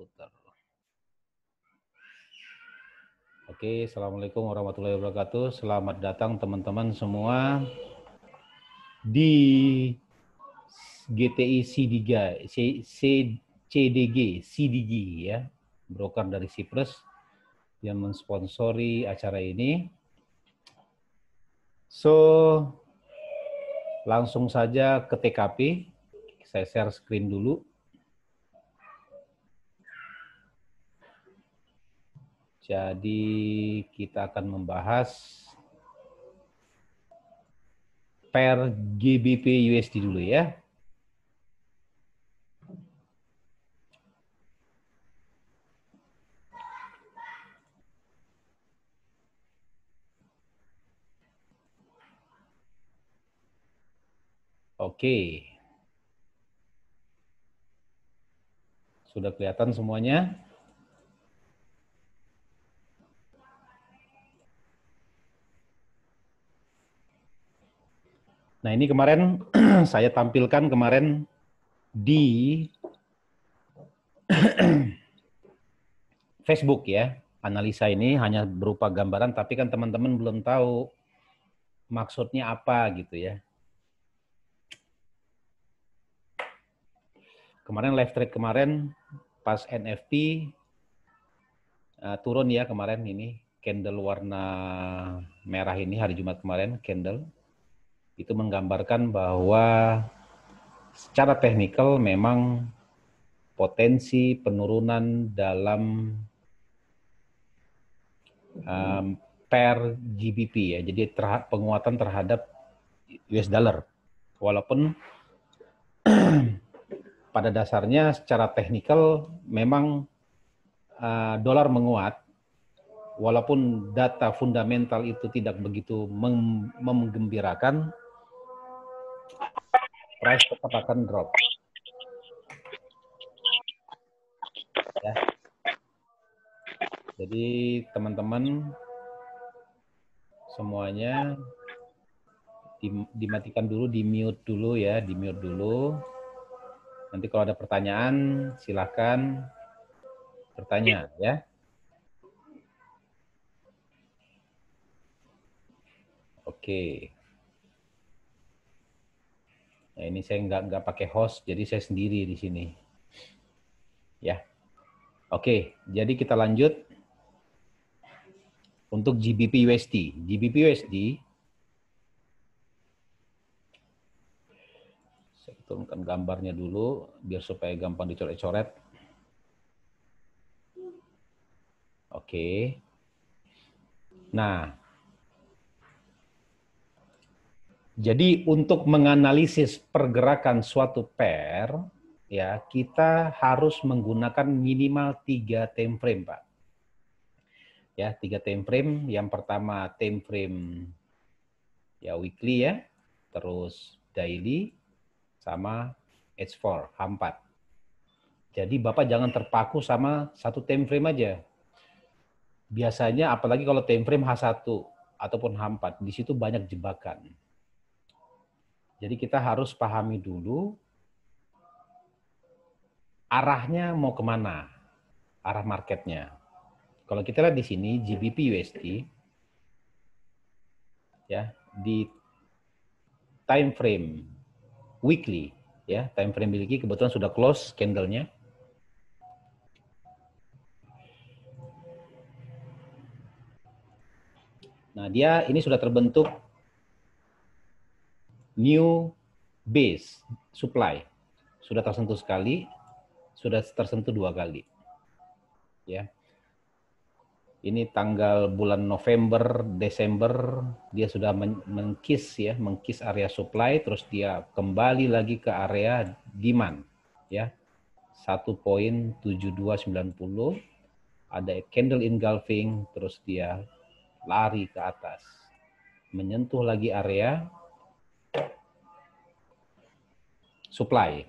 Putar. Oke, Assalamualaikum warahmatullahi wabarakatuh. Selamat datang teman-teman semua di GTI CDG ya, broker dari Cyprus yang mensponsori acara ini. So, langsung saja ke TKP. Saya share screen dulu. Jadi kita akan membahas pair GBP USD dulu ya. Oke. Sudah kelihatan semuanya? Nah, ini kemarin saya tampilkan kemarin di Facebook ya. Analisa ini hanya berupa gambaran, tapi kan teman-teman belum tahu maksudnya apa gitu ya. Kemarin live trade kemarin pas NFT turun ya kemarin ini. Candle warna merah ini hari Jumat kemarin, candle. Itu menggambarkan bahwa secara teknikal memang potensi penurunan dalam pair GBP ya, jadi penguatan terhadap US dollar. Walaupun pada dasarnya secara teknikal memang dolar menguat, walaupun data fundamental itu tidak begitu menggembirakan, price tetap akan drop. Ya. Jadi teman-teman semuanya dimatikan dulu, di-mute dulu ya, di-mute dulu. Nanti kalau ada pertanyaan silakan bertanya ya. Oke. Nah, ini saya nggak pakai host, jadi saya sendiri di sini. Ya. Oke, jadi kita lanjut untuk GBP USD. GBP USD saya turunkan gambarnya dulu biar supaya gampang dicoret-coret. Oke. Nah, jadi untuk menganalisis pergerakan suatu pair, ya kita harus menggunakan minimal 3 time frame, Pak. Ya, 3 time frame. Yang pertama time frame ya weekly ya, terus daily, sama H4, H4. Jadi Bapak jangan terpaku sama satu time frame aja. Biasanya apalagi kalau time frame H1 ataupun H4, di situ banyak jebakan. Jadi kita harus pahami dulu arahnya mau kemana, arah marketnya. Kalau kita lihat di sini GBP USD ya di time frame weekly ya, time frame weekly kebetulan sudah close candlenya. Nah, dia ini sudah terbentuk new base supply. Sudah tersentuh sekali, sudah tersentuh 2 kali. Ya. Ini tanggal bulan November, Desember, dia sudah mengkiss ya, mengkiss area supply, terus dia kembali lagi ke area demand ya. 1.7290, ada candle engulfing, terus dia lari ke atas, menyentuh lagi area supply.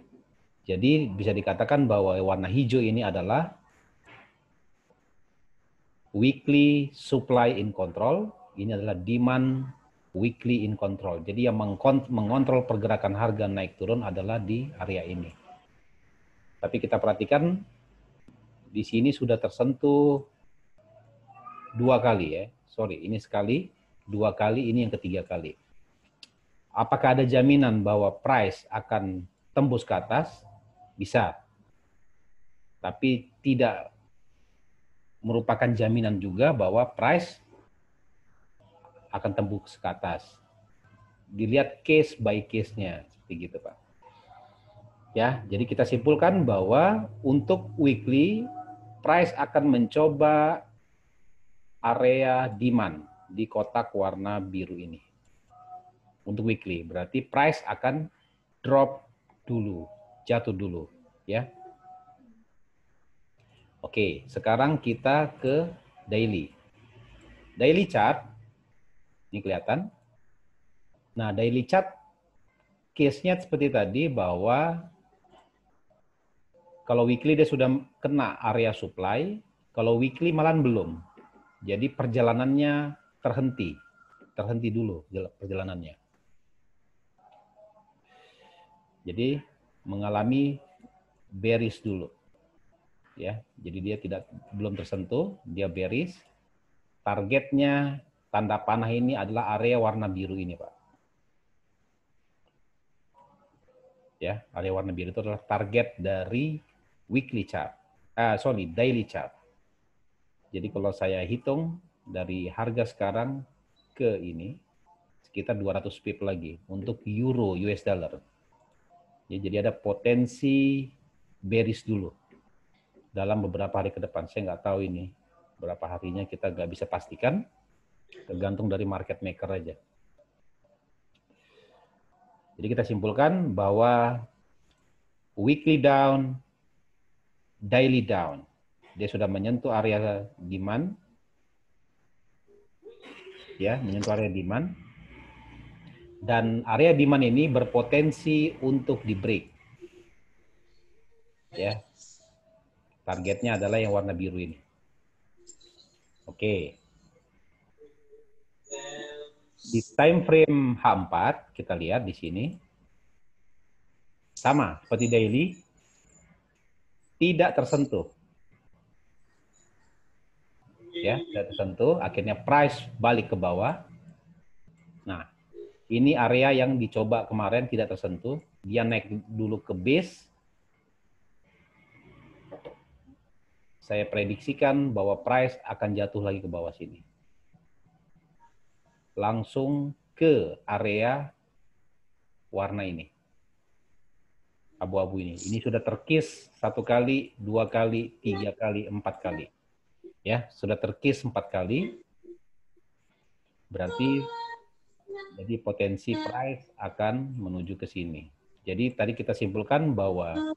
Jadi bisa dikatakan bahwa warna hijau ini adalah weekly supply in control, ini adalah demand weekly in control. Jadi yang mengontrol pergerakan harga naik turun adalah di area ini. Tapi kita perhatikan Di sini sudah tersentuh 2 kali ya. Sorry, ini sekali, 2 kali, ini yang ketiga kali. Apakah ada jaminan bahwa price akan tembus ke atas? Bisa. Tapi tidak merupakan jaminan juga bahwa price akan tembus ke atas. Dilihat case by case-nya, seperti gitu Pak. Ya, jadi kita simpulkan bahwa untuk weekly, price akan mencoba area demand di kotak warna biru ini. Untuk weekly, berarti price akan drop dulu, jatuh dulu, ya. Oke, sekarang kita ke daily. Daily chart, ini kelihatan. Nah, daily chart case-nya seperti tadi bahwa kalau weekly dia sudah kena area supply, kalau weekly malah belum. Jadi perjalanannya terhenti dulu perjalanannya. Jadi mengalami bearish dulu. Ya, jadi dia belum tersentuh, dia bearish. Targetnya tanda panah ini adalah area warna biru ini, Pak. Ya, area warna biru itu adalah target dari weekly chart. Daily chart. Jadi kalau saya hitung dari harga sekarang ke ini sekitar 200 pip lagi untuk euro US dollar. Ya, jadi ada potensi bearish dulu dalam beberapa hari ke depan. Saya nggak tahu ini berapa harinya, kita nggak bisa pastikan, tergantung dari market maker aja. Jadi kita simpulkan bahwa weekly down, daily down, dia sudah menyentuh area demand, ya, menyentuh area demand, dan area demand ini berpotensi untuk di break, ya. Targetnya adalah yang warna biru ini. Oke. Di time frame H4 kita lihat di sini sama seperti daily, tidak tersentuh. Ya, tidak tersentuh, akhirnya price balik ke bawah. Nah, ini area yang dicoba kemarin tidak tersentuh, dia naik dulu ke base. Saya prediksikan bahwa price akan jatuh lagi ke bawah sini. Langsung ke area warna ini. Abu-abu ini. Ini sudah terkis 1 kali, 2 kali, 3 kali, 4 kali. Ya, sudah terkis 4 kali. Berarti jadi potensi price akan menuju ke sini. Jadi tadi kita simpulkan bahwa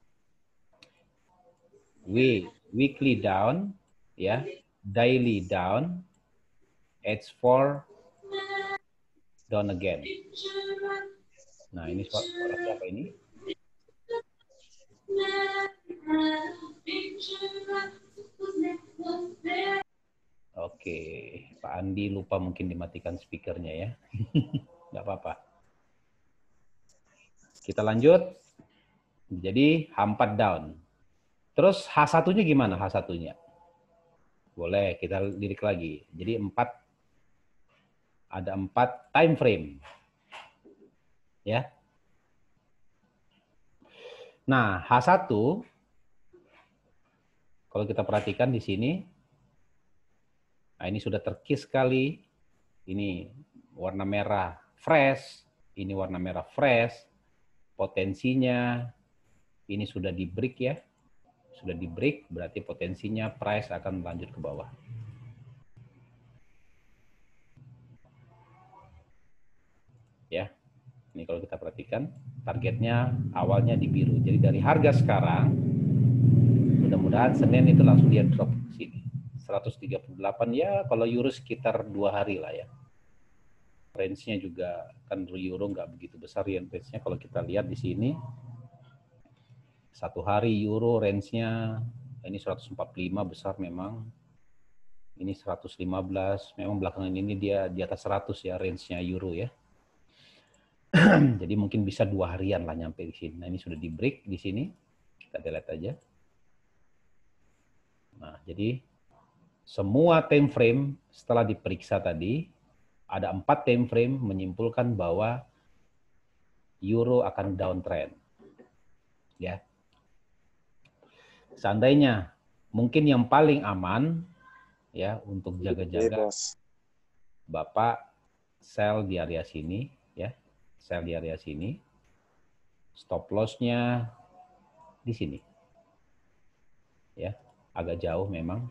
weekly down, ya, daily down, H4 down again. Nah, ini suara siapa ini? Oke, Pak Andi lupa mungkin dimatikan speakernya ya. Nggak apa-apa. Kita lanjut. Jadi H4 down. Terus H1-nya gimana H1-nya? Boleh kita lirik lagi. Jadi ada 4 time frame. Ya. Nah, H1 kalau kita perhatikan di sini, nah ini sudah terkis sekali. Ini warna merah fresh, ini warna merah fresh. Potensinya ini sudah di break ya. Sudah di break, berarti potensinya price akan lanjut ke bawah. Ya. Ini kalau kita perhatikan, targetnya awalnya di biru. Jadi dari harga sekarang, mudah-mudahan Senin itu langsung dia drop ke sini. 138 ya, kalau euro sekitar 2 hari lah ya. Range-nya juga kan euro nggak begitu besar ya range-nya. Kalau kita lihat di sini, 1 hari euro range-nya ini 145 besar memang. Ini 115, memang belakangan ini dia di atas 100 ya range-nya euro ya. Jadi mungkin bisa 2 harian lah nyampe di sini. Nah ini sudah di break di sini. Kita delete aja. Nah, jadi semua time frame setelah diperiksa tadi, ada 4 time frame menyimpulkan bahwa euro akan downtrend. Ya. Seandainya mungkin yang paling aman ya untuk jaga-jaga, Bapak sell di area sini ya. Sell di area sini. Stop loss-nya di sini. Ya, agak jauh memang.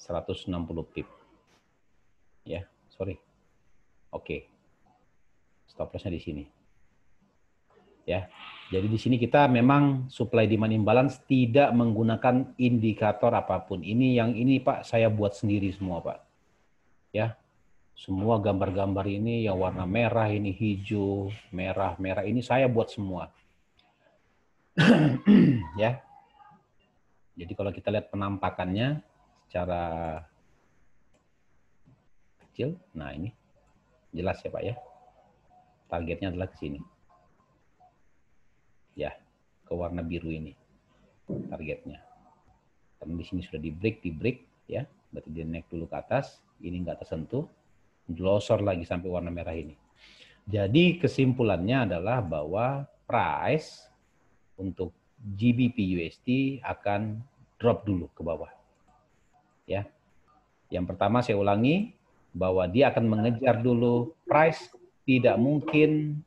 160 pip. Ya, sorry. Oke. Stop loss-nya di sini. Ya. Jadi di sini kita memang supply demand imbalance tidak menggunakan indikator apapun. Ini Pak saya buat sendiri semua, Pak. Ya. Semua gambar-gambar ini yang warna merah, ini hijau, merah ini saya buat semua. Ya. Jadi kalau kita lihat penampakannya secara kecil, nah ini jelas ya Pak ya. Targetnya adalah ke sini. Ya, ke warna biru ini targetnya. Karena di sini sudah di break ya. Berarti dia naik dulu ke atas, ini nggak tersentuh, glosor lagi sampai warna merah ini. Jadi kesimpulannya adalah bahwa price untuk GBP USD akan drop dulu ke bawah. Ya. Yang pertama saya ulangi bahwa dia akan mengejar dulu price tidak mungkin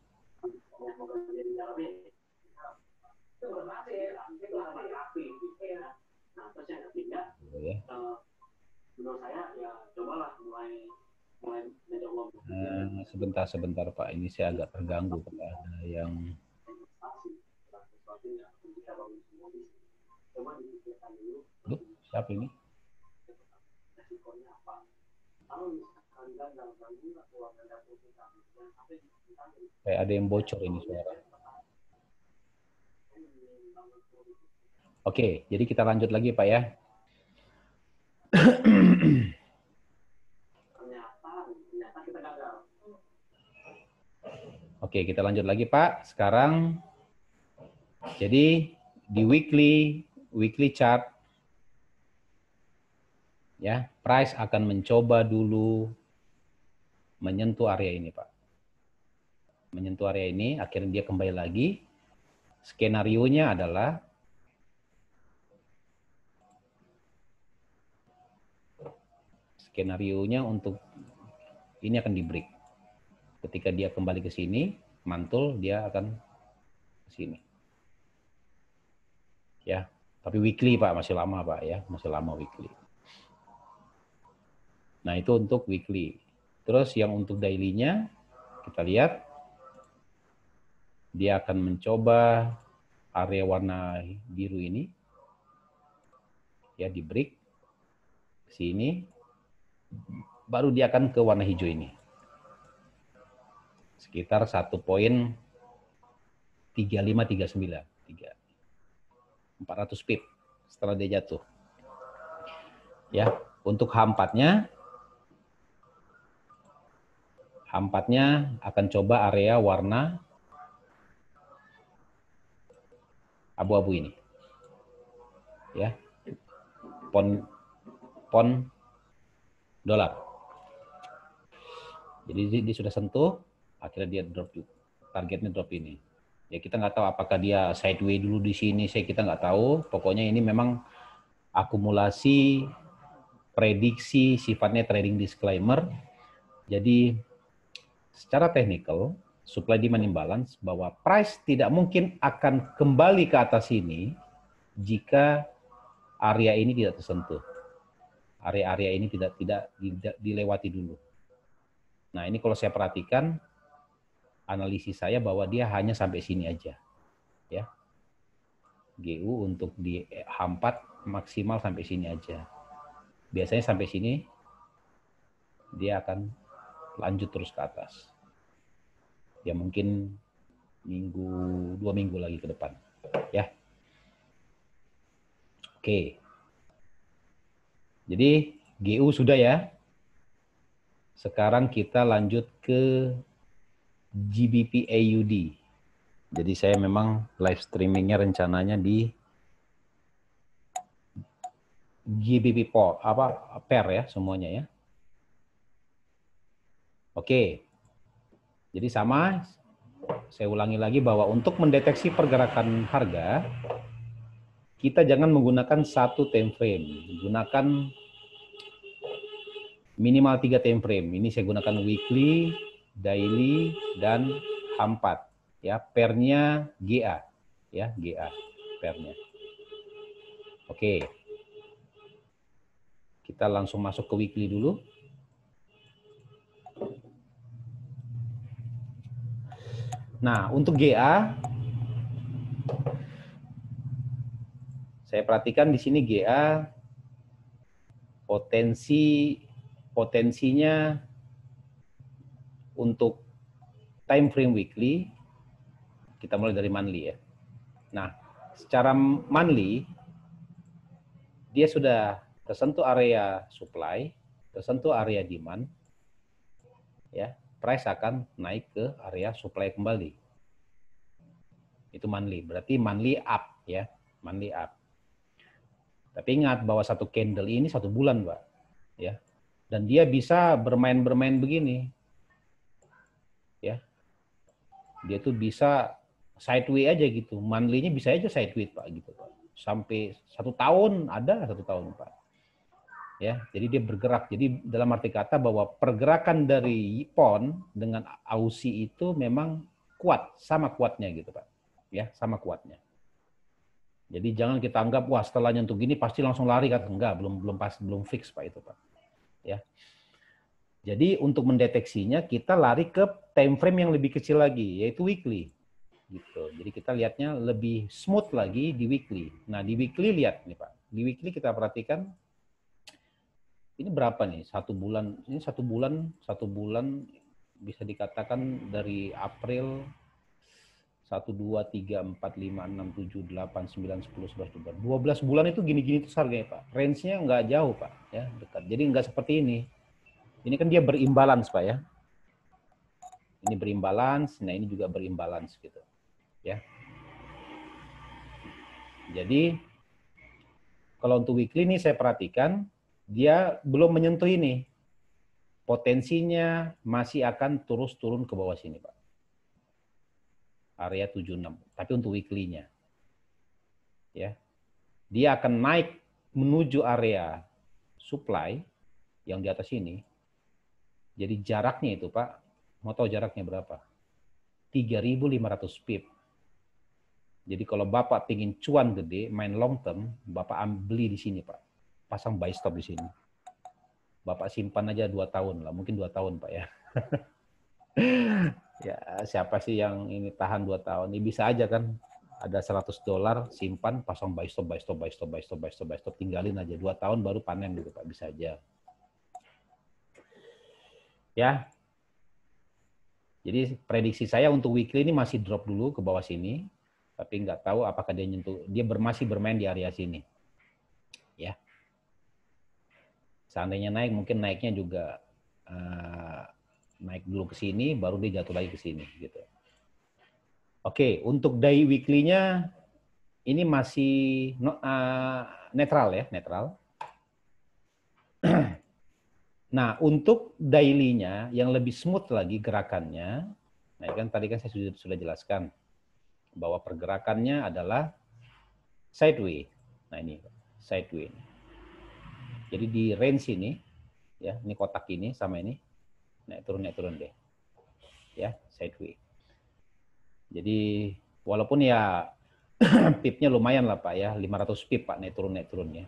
sebentar Pak, ini saya agak terganggu Pak. Ada yang Loh, siapa ini? Kayak ada yang bocor ini suara. Oke, jadi kita lanjut lagi Pak ya. Oke, kita lanjut lagi Pak. Sekarang, jadi di weekly chart, ya, price akan mencoba dulu menyentuh area ini Pak. Menyentuh area ini, akhirnya dia kembali lagi. Skenario-nya adalah untuk ini akan di break. Ketika dia kembali ke sini, mantul, dia akan ke sini. Ya, tapi weekly Pak, masih lama Pak ya, masih lama weekly. Nah, itu untuk weekly. Terus yang untuk daily-nya, kita lihat dia akan mencoba area warna biru ini. Ya, di break ke sini. Baru dia akan ke warna hijau ini. Sekitar 1.3539. 400 pip setelah dia jatuh. Ya, untuk H4-nya akan coba area warna abu-abu ini. Ya. Pon dolar. Jadi dia sudah sentuh, akhirnya dia drop juga. Targetnya drop ini. Ya kita nggak tahu apakah dia sideways dulu di sini, kita nggak tahu. Pokoknya ini memang akumulasi prediksi, sifatnya trading disclaimer. Jadi secara teknikal, supply demand imbalance bahwa price tidak mungkin akan kembali ke atas ini jika area ini tidak tersentuh. Area-area ini tidak dilewati dulu. Nah, ini kalau saya perhatikan analisis saya bahwa dia hanya sampai sini aja. Ya. GU untuk di H4 maksimal sampai sini aja. Biasanya sampai sini dia akan lanjut terus ke atas. Ya mungkin 2 minggu lagi ke depan. Ya. Oke. Jadi GU sudah ya. Sekarang kita lanjut ke GBP AUD. Jadi saya memang live streamingnya rencananya di GBP pair ya semuanya ya. Oke. Jadi sama, saya ulangi lagi bahwa untuk mendeteksi pergerakan harga, kita jangan menggunakan satu time frame, gunakan minimal 3 time frame. Ini saya gunakan weekly, daily, dan H4. Ya, pairnya GA, ya GA pairnya. Oke, kita langsung masuk ke weekly dulu. Nah, untuk GA, saya perhatikan di sini GA potensinya untuk time frame weekly, kita mulai dari monthly ya. Nah, secara monthly, dia sudah tersentuh area supply, tersentuh area demand, ya, price akan naik ke area supply kembali. Itu monthly, berarti monthly up ya, monthly up. Tapi ingat bahwa satu candle ini 1 bulan, Pak, ya. Dan dia bisa bermain-bermain begini, ya. Dia tuh bisa sideways aja gitu, monthly-nya bisa aja sideways, Pak, gitu, Pak. Sampai 1 tahun ada 1 tahun, Pak. Ya, jadi dia bergerak. Jadi dalam arti kata bahwa pergerakan dari pon dengan Aussie itu memang kuat, sama kuatnya gitu, Pak. Ya, sama kuatnya. Jadi jangan kita anggap wah setelah nyentuh gini pasti langsung lari kan, enggak, belum fix Pak itu, Pak. Ya. Jadi untuk mendeteksinya kita lari ke time frame yang lebih kecil lagi, yaitu weekly. Gitu. Jadi kita lihatnya lebih smooth lagi di weekly. Nah, di weekly lihat nih, Pak. Di weekly kita perhatikan ini berapa nih? 1 bulan. Ini 1 bulan bisa dikatakan dari April 1, 2, 3, 4, 5, 6, 7, 8, 9, 10, 11, 12 bulan itu gini-gini terus harganya, Pak. Range-nya nggak jauh, Pak. Ya, dekat. Jadi nggak seperti ini. Ini kan dia berimbalans, Pak, ya. Ini berimbalans, nah ini juga berimbalans gitu. Ya. Jadi kalau untuk weekly ini saya perhatikan dia belum menyentuh ini. Potensinya masih akan terus turun ke bawah sini, Pak. Area 76. Tapi untuk weekly-nya. Ya. Dia akan naik menuju area supply yang di atas ini. Jadi jaraknya itu, Pak, mau tahu jaraknya berapa? 3.500 pip. Jadi kalau Bapak pingin cuan gede, main long term, Bapak beli di sini, Pak. Pasang buy stop di sini. Bapak simpan aja 2 tahun lah, mungkin 2 tahun, Pak, ya. Ya, siapa sih yang ini tahan 2 tahun? Ini bisa aja kan, ada $100, simpan, pasang buy stop, tinggalin aja 2 tahun baru panen gitu, Pak, bisa aja. Ya. Jadi prediksi saya untuk weekly ini masih drop dulu ke bawah sini, tapi nggak tahu apakah dia nyentuh, dia masih bermain di area sini. Ya. Seandainya naik, mungkin naiknya juga naik dulu ke sini, baru dia jatuh lagi ke sini gitu. Oke, untuk day weekly-nya ini masih netral ya, netral. Nah, untuk daily-nya yang lebih smooth lagi gerakannya, nah kan tadi kan saya sudah jelaskan bahwa pergerakannya adalah sideways. Nah ini sideways. Jadi di range ini, ya ini kotak ini sama ini, naik turun deh, ya sideways. Jadi walaupun ya pipnya lumayan lah Pak ya, 500 pip Pak naik turunnya.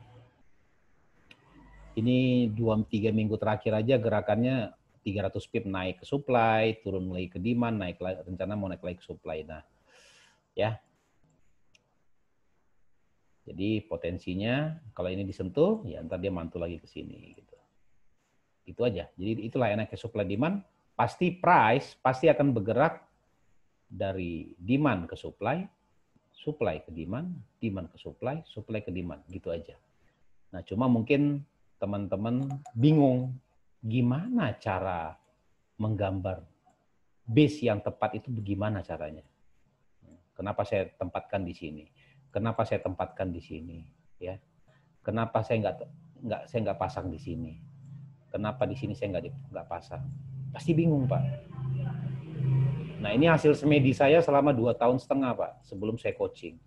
Ini 2-3 minggu terakhir aja gerakannya 300 pip naik ke supply, turun lagi ke demand, naik lagi, rencana mau naik lagi ke supply. Nah, ya. Jadi potensinya kalau ini disentuh, ya ntar dia mantul lagi ke sini. Gitu. Itu aja. Jadi itulah enaknya supply demand. Pasti price pasti akan bergerak dari demand ke supply, supply ke demand, demand ke supply, supply ke demand. Gitu aja. Nah cuma mungkin teman-teman bingung gimana cara menggambar base yang tepat itu bagaimana caranya. Kenapa saya tempatkan di sini? Kenapa saya tempatkan di sini? Ya. Kenapa saya nggak pasang di sini? Kenapa di sini saya nggak pasang? Pasti bingung, Pak. Nah, ini hasil semedi saya selama 2,5 tahun, Pak, sebelum saya coaching.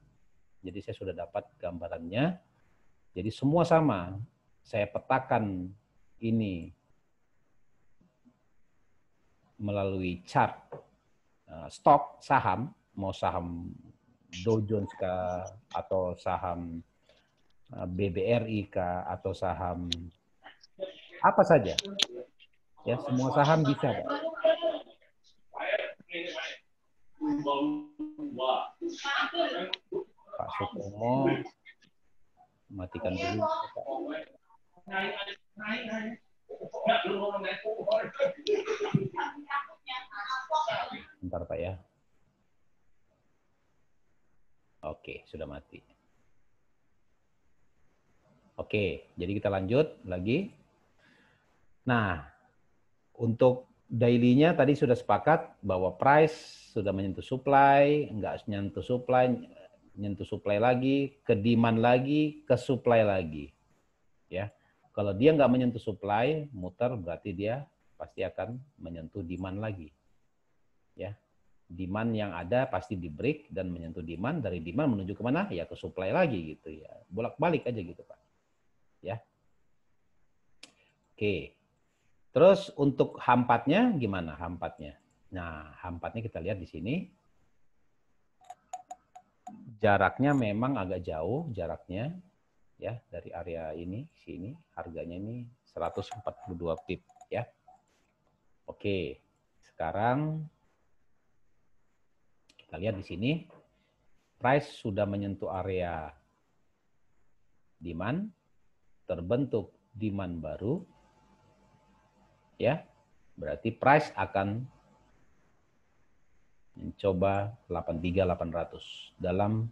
Jadi saya sudah dapat gambarannya. Jadi semua sama. Saya petakan ini melalui chart stok saham, mau saham Dow Jones kah, atau saham BBRI kah, atau saham apa saja. Ya, semua saham bisa, Pak. Pak Sutomo, matikan dulu. Pak. Bentar, Pak ya. Oke, sudah mati. Oke, jadi kita lanjut lagi. Nah, untuk daily-nya tadi sudah sepakat bahwa price sudah menyentuh supply, enggak menyentuh supply lagi, ke demand lagi, ke supply lagi. Ya. Kalau dia nggak menyentuh supply, muter berarti dia pasti akan menyentuh demand lagi. Ya. Demand yang ada pasti di break dan menyentuh demand, dari demand menuju ke mana? Ya ke supply lagi gitu ya. Bolak-balik aja gitu, Pak. Ya. Oke. Terus untuk hampatnya gimana hampatnya? Nah, hampatnya kita lihat di sini. Jaraknya memang agak jauh jaraknya ya dari area ini sini, harganya ini 142 pip ya. Oke. Sekarang kita lihat di sini price sudah menyentuh area demand, terbentuk demand baru ya. Berarti price akan mencoba 83.800 dalam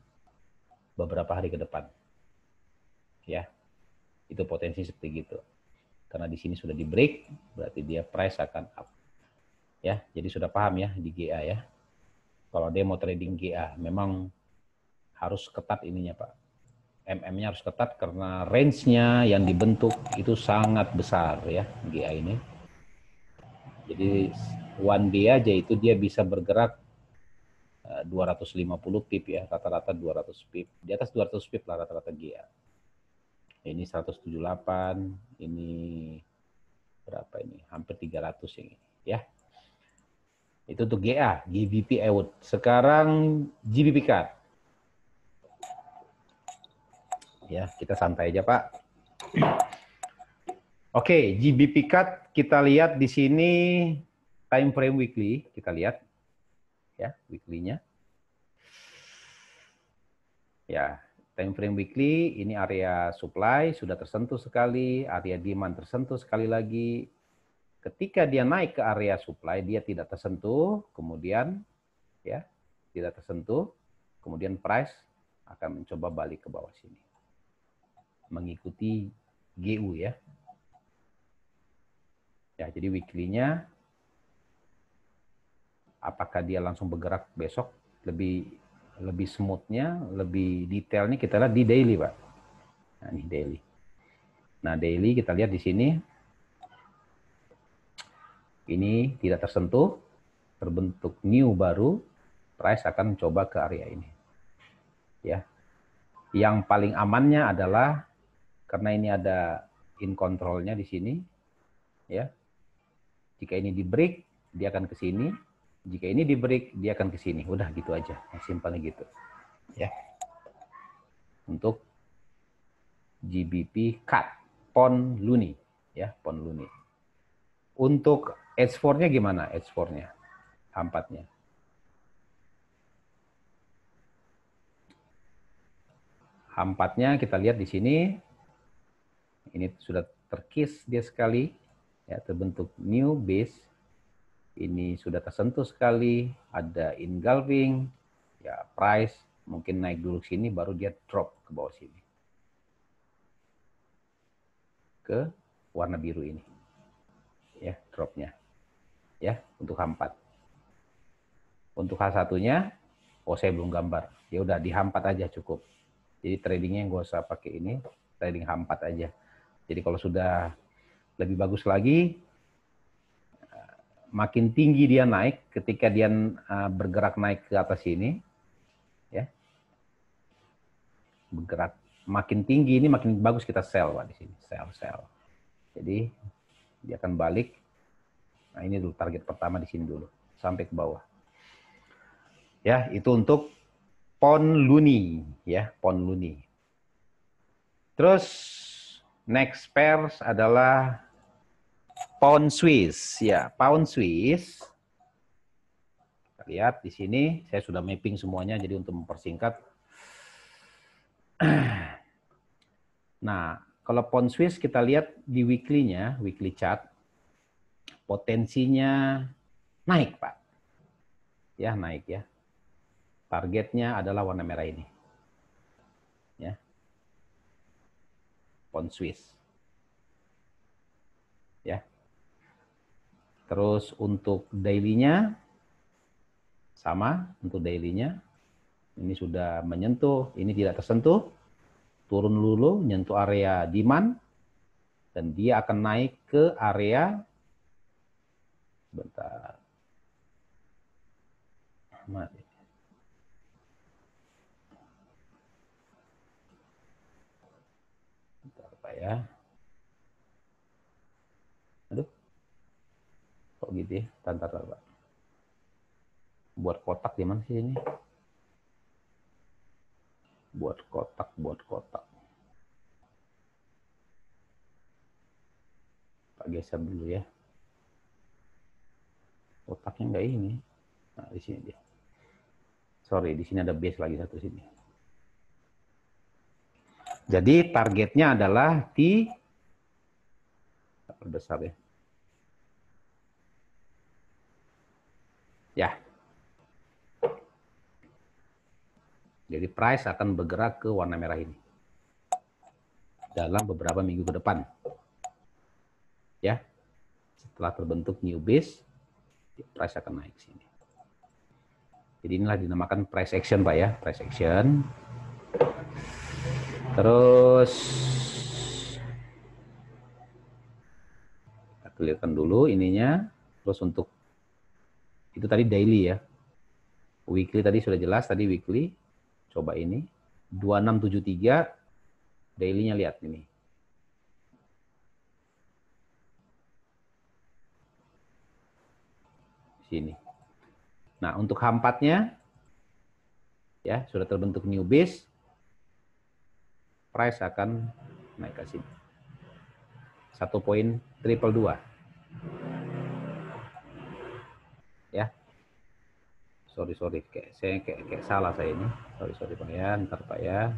beberapa hari ke depan. Ya. Itu potensi seperti itu. Karena di sini sudah di break, berarti dia price akan up. Ya, jadi sudah paham ya di GA ya. Kalau dia mau trading GA, memang harus ketat ininya, Pak. MM-nya harus ketat karena range-nya yang dibentuk itu sangat besar ya, GA ini. Jadi one day aja itu dia bisa bergerak 250 pip ya, rata-rata 200 pip. Di atas 200 pip lah rata-rata GA. Ini 178, ini berapa ini? Hampir 300 ini ya. Itu untuk GA, GBP out. Sekarang GBP CAD. Ya, kita santai aja, Pak. Oke, GBP CAD kita lihat di sini time frame weekly, kita lihat ya, weekly-nya. Ya, time frame weekly ini area supply sudah tersentuh sekali, area demand tersentuh sekali lagi. Ketika dia naik ke area supply, dia tidak tersentuh, kemudian ya, tidak tersentuh, kemudian price akan mencoba balik ke bawah sini. Mengikuti GU ya. Ya, jadi weekly-nya apakah dia langsung bergerak besok lebih smooth-nya, lebih detailnya kita lihat di daily, Pak. Nah, ini daily. Nah, daily kita lihat di sini ini tidak tersentuh, terbentuk new baru, price akan mencoba ke area ini. Ya. Yang paling amannya adalah karena ini ada in control-nya di sini, ya. Jika ini di break, dia akan ke sini. Jika ini di break, dia akan ke sini. Udah gitu aja, simpelnya gitu. Ya. Untuk GBP CAD, pound luni, ya, pound luni. Untuk H4-nya gimana? H4-nya, hampatnya. Hampatnya kita lihat di sini. Ini sudah terkis dia sekali, ya, terbentuk new base. Ini sudah tersentuh sekali, ada engulfing, ya price mungkin naik dulu sini, baru dia drop ke bawah sini, ke warna biru ini, ya dropnya, ya untuk H4. Untuk H1-nya, oh saya belum gambar, ya udah dihampat aja cukup. Jadi tradingnya nggak usah pakai ini, trading H4 aja. Jadi kalau sudah lebih bagus lagi, makin tinggi dia naik, ketika dia bergerak naik ke atas ini, ya, bergerak makin tinggi ini makin bagus kita sell Pak di sini, sell. Jadi dia akan balik. Nah ini dulu target pertama di sini dulu sampai ke bawah. Ya itu untuk pound loonie, ya pound loonie. Terus next pairs adalah pound Swiss, ya pound Swiss. Kita lihat di sini saya sudah mapping semuanya, jadi untuk mempersingkat. Nah, kalau pound Swiss kita lihat di weekly-nya, weekly chart, potensinya naik, Pak. Ya, naik ya. Targetnya adalah warna merah ini. Ya. Pound Swiss. Ya. Terus untuk daily-nya sama, untuk daily-nya ini sudah menyentuh, ini tidak tersentuh. Turun dulu, nyentuh area demand, dan dia akan naik ke area, bentar, mari. Bentar Pak ya. Aduh, kok gitu ya, tantar Pak. Buat kotak di mana sih ini? Buat kotak. Pak geser dulu ya. Kotaknya enggak ini. Nah, di sini dia. Sorry, di sini ada base lagi satu sini. Jadi targetnya adalah di besar ya. Ya. Jadi price akan bergerak ke warna merah ini dalam beberapa minggu ke depan. Ya. Setelah terbentuk new base, price akan naik sini. Jadi inilah dinamakan price action Pak ya, price action. Terus kita clearkan dulu ininya. Terus untuk itu tadi daily ya. Weekly tadi sudah jelas, tadi weekly. Coba ini 2673, daily-nya lihat ini. Sini. Nah, untuk H4-nya ya sudah terbentuk new base, price akan naik ke sini. 1.222. Ya. Sorry, kayak salah saya ini. Sorry Pak ya, ntar Pak ya.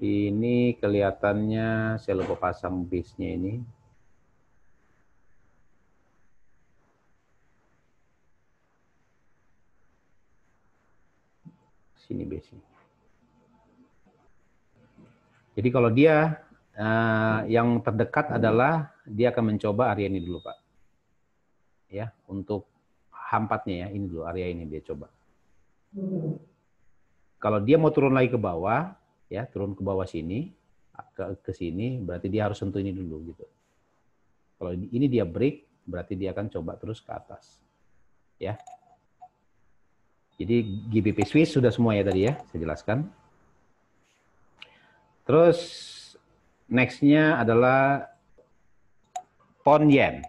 Ini kelihatannya saya lupa pasang base-nya ini. Sini base-nya. Jadi kalau dia yang terdekat adalah dia akan mencoba area ini dulu Pak. Ya, untuk H4-nya ya, ini dulu area ini dia coba. Kalau dia mau turun lagi ke bawah, ya turun ke bawah sini, ke sini, berarti dia harus sentuh ini dulu gitu. Kalau ini dia break, berarti dia akan coba terus ke atas. Ya. Jadi GBP Swiss sudah semua ya tadi ya, saya jelaskan. Terus next-nya adalah pound yen.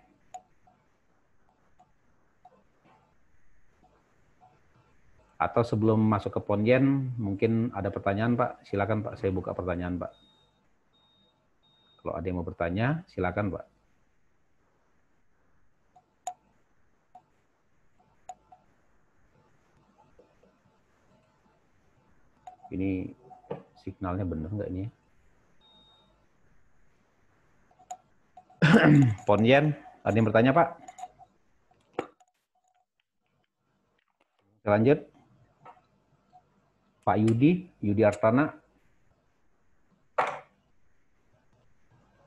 Atau sebelum masuk ke pound yen, mungkin ada pertanyaan Pak. Silakan Pak, saya buka pertanyaan Pak. Kalau ada yang mau bertanya, silakan Pak. Ini signalnya benar nggak ini? Pound yen, ada yang bertanya Pak? Lanjut. Pak Yudi Artana.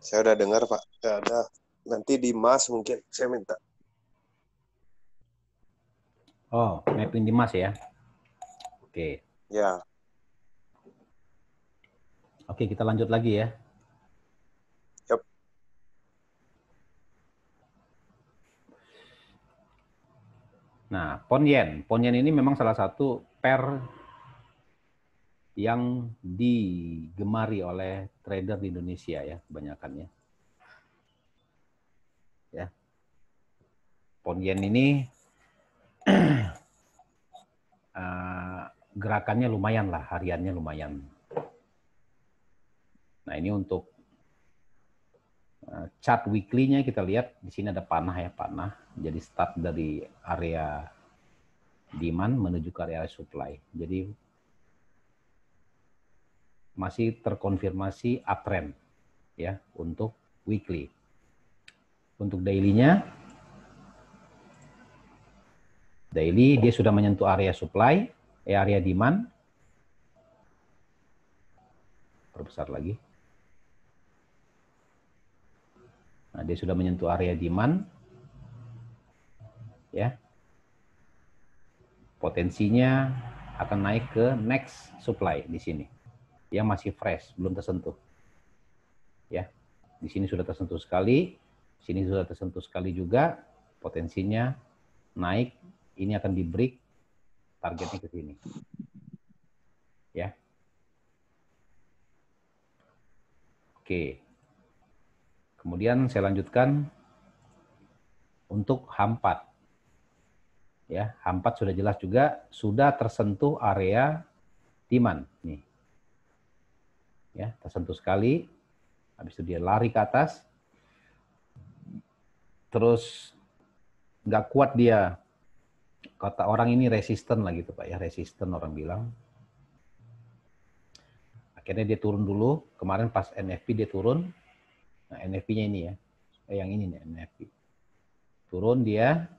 Saya udah dengar Pak. Ya, ada. Nanti di Mas mungkin saya minta. Oh, mapping di Mas ya. Oke. Ya. Oke, kita lanjut lagi ya. Yap. Nah, Pon Yen. Pon Yen ini memang salah satu pair yang digemari oleh trader di Indonesia ya, kebanyakannya. Ya. Pon Yen ini gerakannya lumayan lah, hariannya lumayan. Nah, ini untuk chart weekly-nya kita lihat di sini ada panah ya, panah. Jadi start dari area demand menuju ke area supply. Jadi masih terkonfirmasi uptrend ya untuk weekly. Untuk daily-nya, daily dia sudah menyentuh area supply, area demand. Perbesar lagi. Nah, dia sudah menyentuh area demand. Ya. Potensinya akan naik ke next supply di sini. Yang masih fresh, belum tersentuh. Ya. Di sini sudah tersentuh sekali, sini sudah tersentuh sekali juga, potensinya naik, ini akan di break, targetnya ke sini. Ya. Oke. Kemudian saya lanjutkan untuk H4. Ya, H4 sudah jelas juga, sudah tersentuh area demand nih. Ya, tersentuh sekali. Habis itu dia lari ke atas. Terus nggak kuat dia. Kata orang ini resisten lah gitu Pak ya, resisten orang bilang. Akhirnya dia turun dulu. Kemarin pas NFP dia turun. Nah, NFP-nya ini ya. Yang ini nih NFP. Turun dia.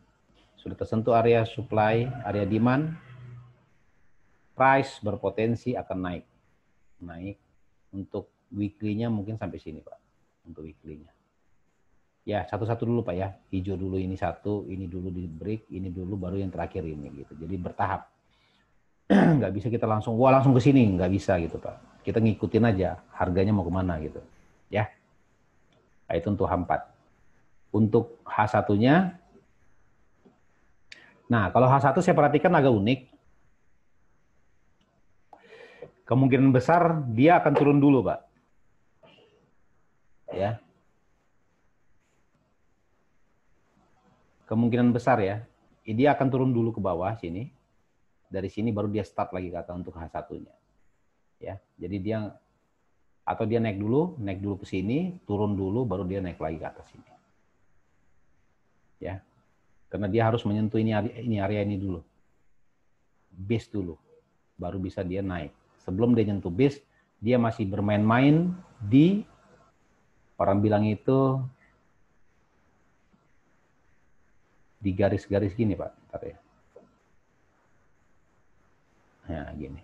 Sudah tersentuh area supply, area demand. Price berpotensi akan naik. Naik. Untuk weekly-nya mungkin sampai sini Pak. Untuk weekly-nya. Ya, satu-satu dulu Pak ya. Hijau dulu ini satu, ini dulu di break, ini dulu baru yang terakhir ini gitu. Jadi bertahap. Nggak bisa kita langsung, wah langsung ke sini. Nggak bisa gitu Pak. Kita ngikutin aja harganya mau kemana gitu. Ya. Nah, itu untuk H4. Untuk H1-nya, nah kalau H1 saya perhatikan agak unik. Kemungkinan besar dia akan turun dulu Pak. Ya. Kemungkinan besar ya. Dia akan turun dulu ke bawah sini. Dari sini baru dia start lagi kata untuk H1-nya. Ya, jadi dia atau dia naik dulu ke sini, turun dulu, baru dia naik lagi ke atas sini. Ya, karena dia harus menyentuh ini area ini dulu, base dulu, baru bisa dia naik. Sebelum dia nyentuh base, dia masih bermain-main di, orang bilang itu di garis-garis gini Pak, ntar ya. Nah, gini.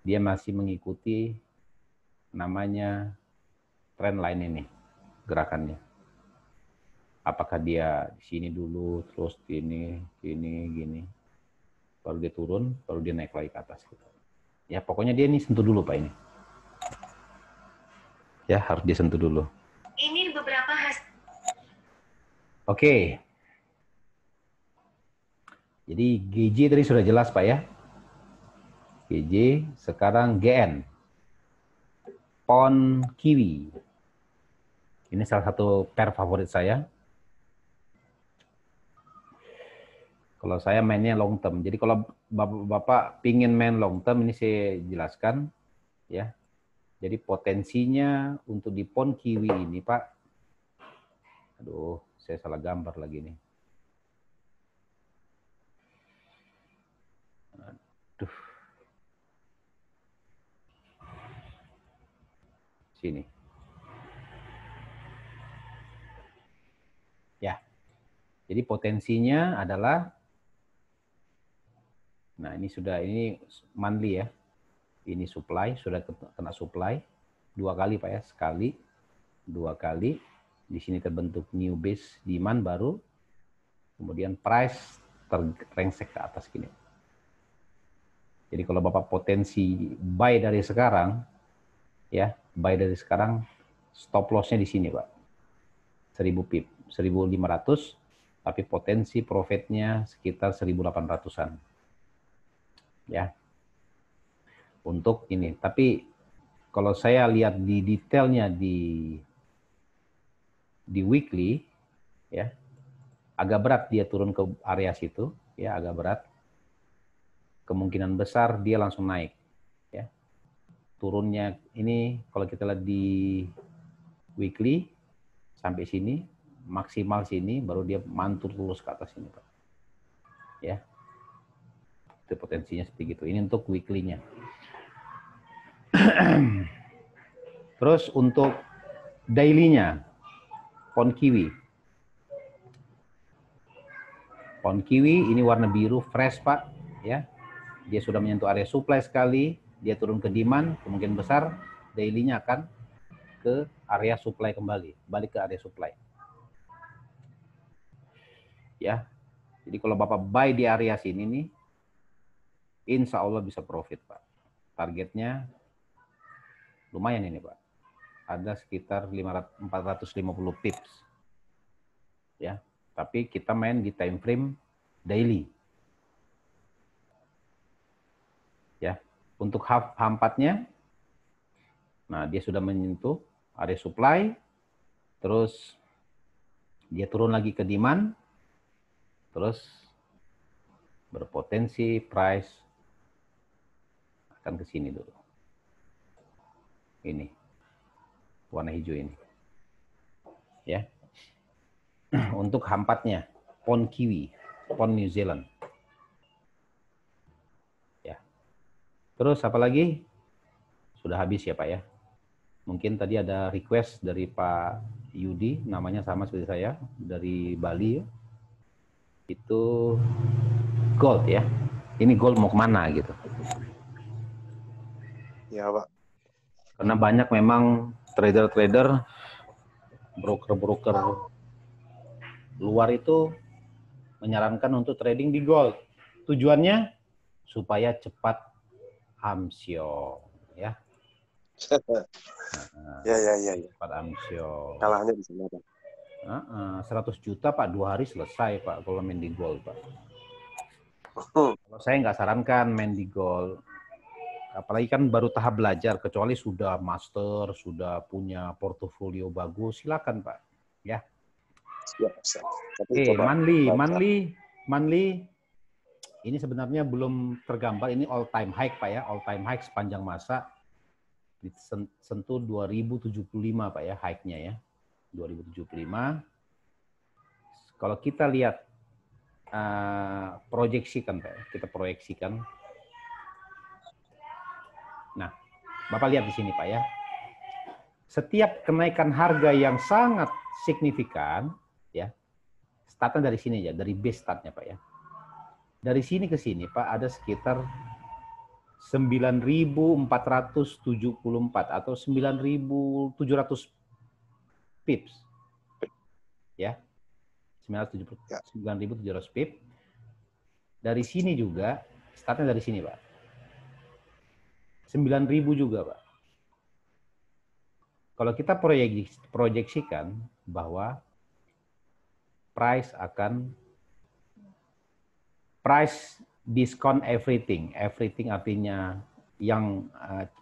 Dia masih mengikuti namanya trend line ini, gerakannya. Apakah dia di sini dulu, terus gini, gini, baru dia turun, baru dia naik lagi ke atas. Ya pokoknya dia ini sentuh dulu Pak ini. Ya harus dia sentuh dulu. Ini beberapa hasil. Oke. Jadi GJ tadi sudah jelas Pak ya. GJ, sekarang GN. Pon Kiwi. Ini salah satu pair favorit saya. Kalau saya mainnya long term. Jadi kalau Bapak pingin main long term, ini saya jelaskan. Ya. Jadi potensinya untuk di Pon Kiwi ini Pak. Aduh, saya salah gambar lagi nih. Aduh. Sini. Ya. Jadi potensinya adalah, nah ini sudah, ini monthly ya. Ini supply, sudah kena supply. 2 kali Pak ya, sekali, 2 kali. Di sini terbentuk new base demand baru. Kemudian price terengsek ke atas gini. Jadi kalau Bapak potensi buy dari sekarang, ya, buy dari sekarang, stop loss-nya di sini, Pak. 1000 pip, 1500, tapi potensi profitnya sekitar 1800-an. Ya. Untuk ini, tapi kalau saya lihat di detailnya di weekly, ya, agak berat dia turun ke area situ, ya, agak berat. Kemungkinan besar dia langsung naik, ya. Turunnya ini kalau kita lihat di weekly sampai sini, maksimal sini, baru dia mantul terus ke atas ini, Pak. Ya, itu potensinya seperti itu. Ini untuk weekly-nya. Terus untuk daily-nya, pound kiwi. Pound kiwi ini warna biru fresh, Pak, ya. Dia sudah menyentuh area supply sekali, dia turun ke demand, kemungkinan besar daily-nya akan ke area supply kembali, balik ke area supply. Ya. Jadi kalau Bapak buy di area sini nih, insya Allah bisa profit, Pak. Targetnya lumayan ini, Pak. Ada sekitar 450 pips. Ya. Tapi kita main di time frame daily. Ya, untuk H4-nya, nah dia sudah menyentuh area supply, terus dia turun lagi ke demand, terus berpotensi price akan ke sini dulu. Ini, warna hijau ini. Ya. Untuk H4-nya, pound kiwi, pound New Zealand. Terus apa lagi? Sudah habis ya Pak ya. Mungkin tadi ada request dari Pak Yudi, namanya sama seperti saya, dari Bali. Itu gold ya. Ini gold mau kemana gitu. Ya Pak. Karena banyak memang trader-trader, broker-broker luar itu menyarankan untuk trading di gold. Tujuannya supaya cepat amsyong ya. Ya. Cepat amsyong. Kalahnya di sana Pak. 100 juta Pak, 2 hari selesai Pak kalau main di gold Pak. Kalau saya nggak sarankan main di gold. Apalagi kan baru tahap belajar, kecuali sudah master, sudah punya portofolio bagus, silakan Pak. Ya. Siap. Monthly. Ini sebenarnya belum tergambar, ini all time high Pak ya, all time high sepanjang masa. Disentuh 2075 Pak ya, high-nya ya. 2075. Kalau kita lihat proyeksikan Pak, kita proyeksikan. Nah, Bapak lihat di sini Pak ya. Setiap kenaikan harga yang sangat signifikan ya, startnya dari sini ya, dari base startnya Pak ya. Dari sini ke sini Pak ada sekitar 9.474 atau 9.700 pips. Ya. 9.700 pips. Dari sini juga, startnya dari sini Pak. 9.000 juga Pak. Kalau kita proyeksikan bahwa price discount everything artinya yang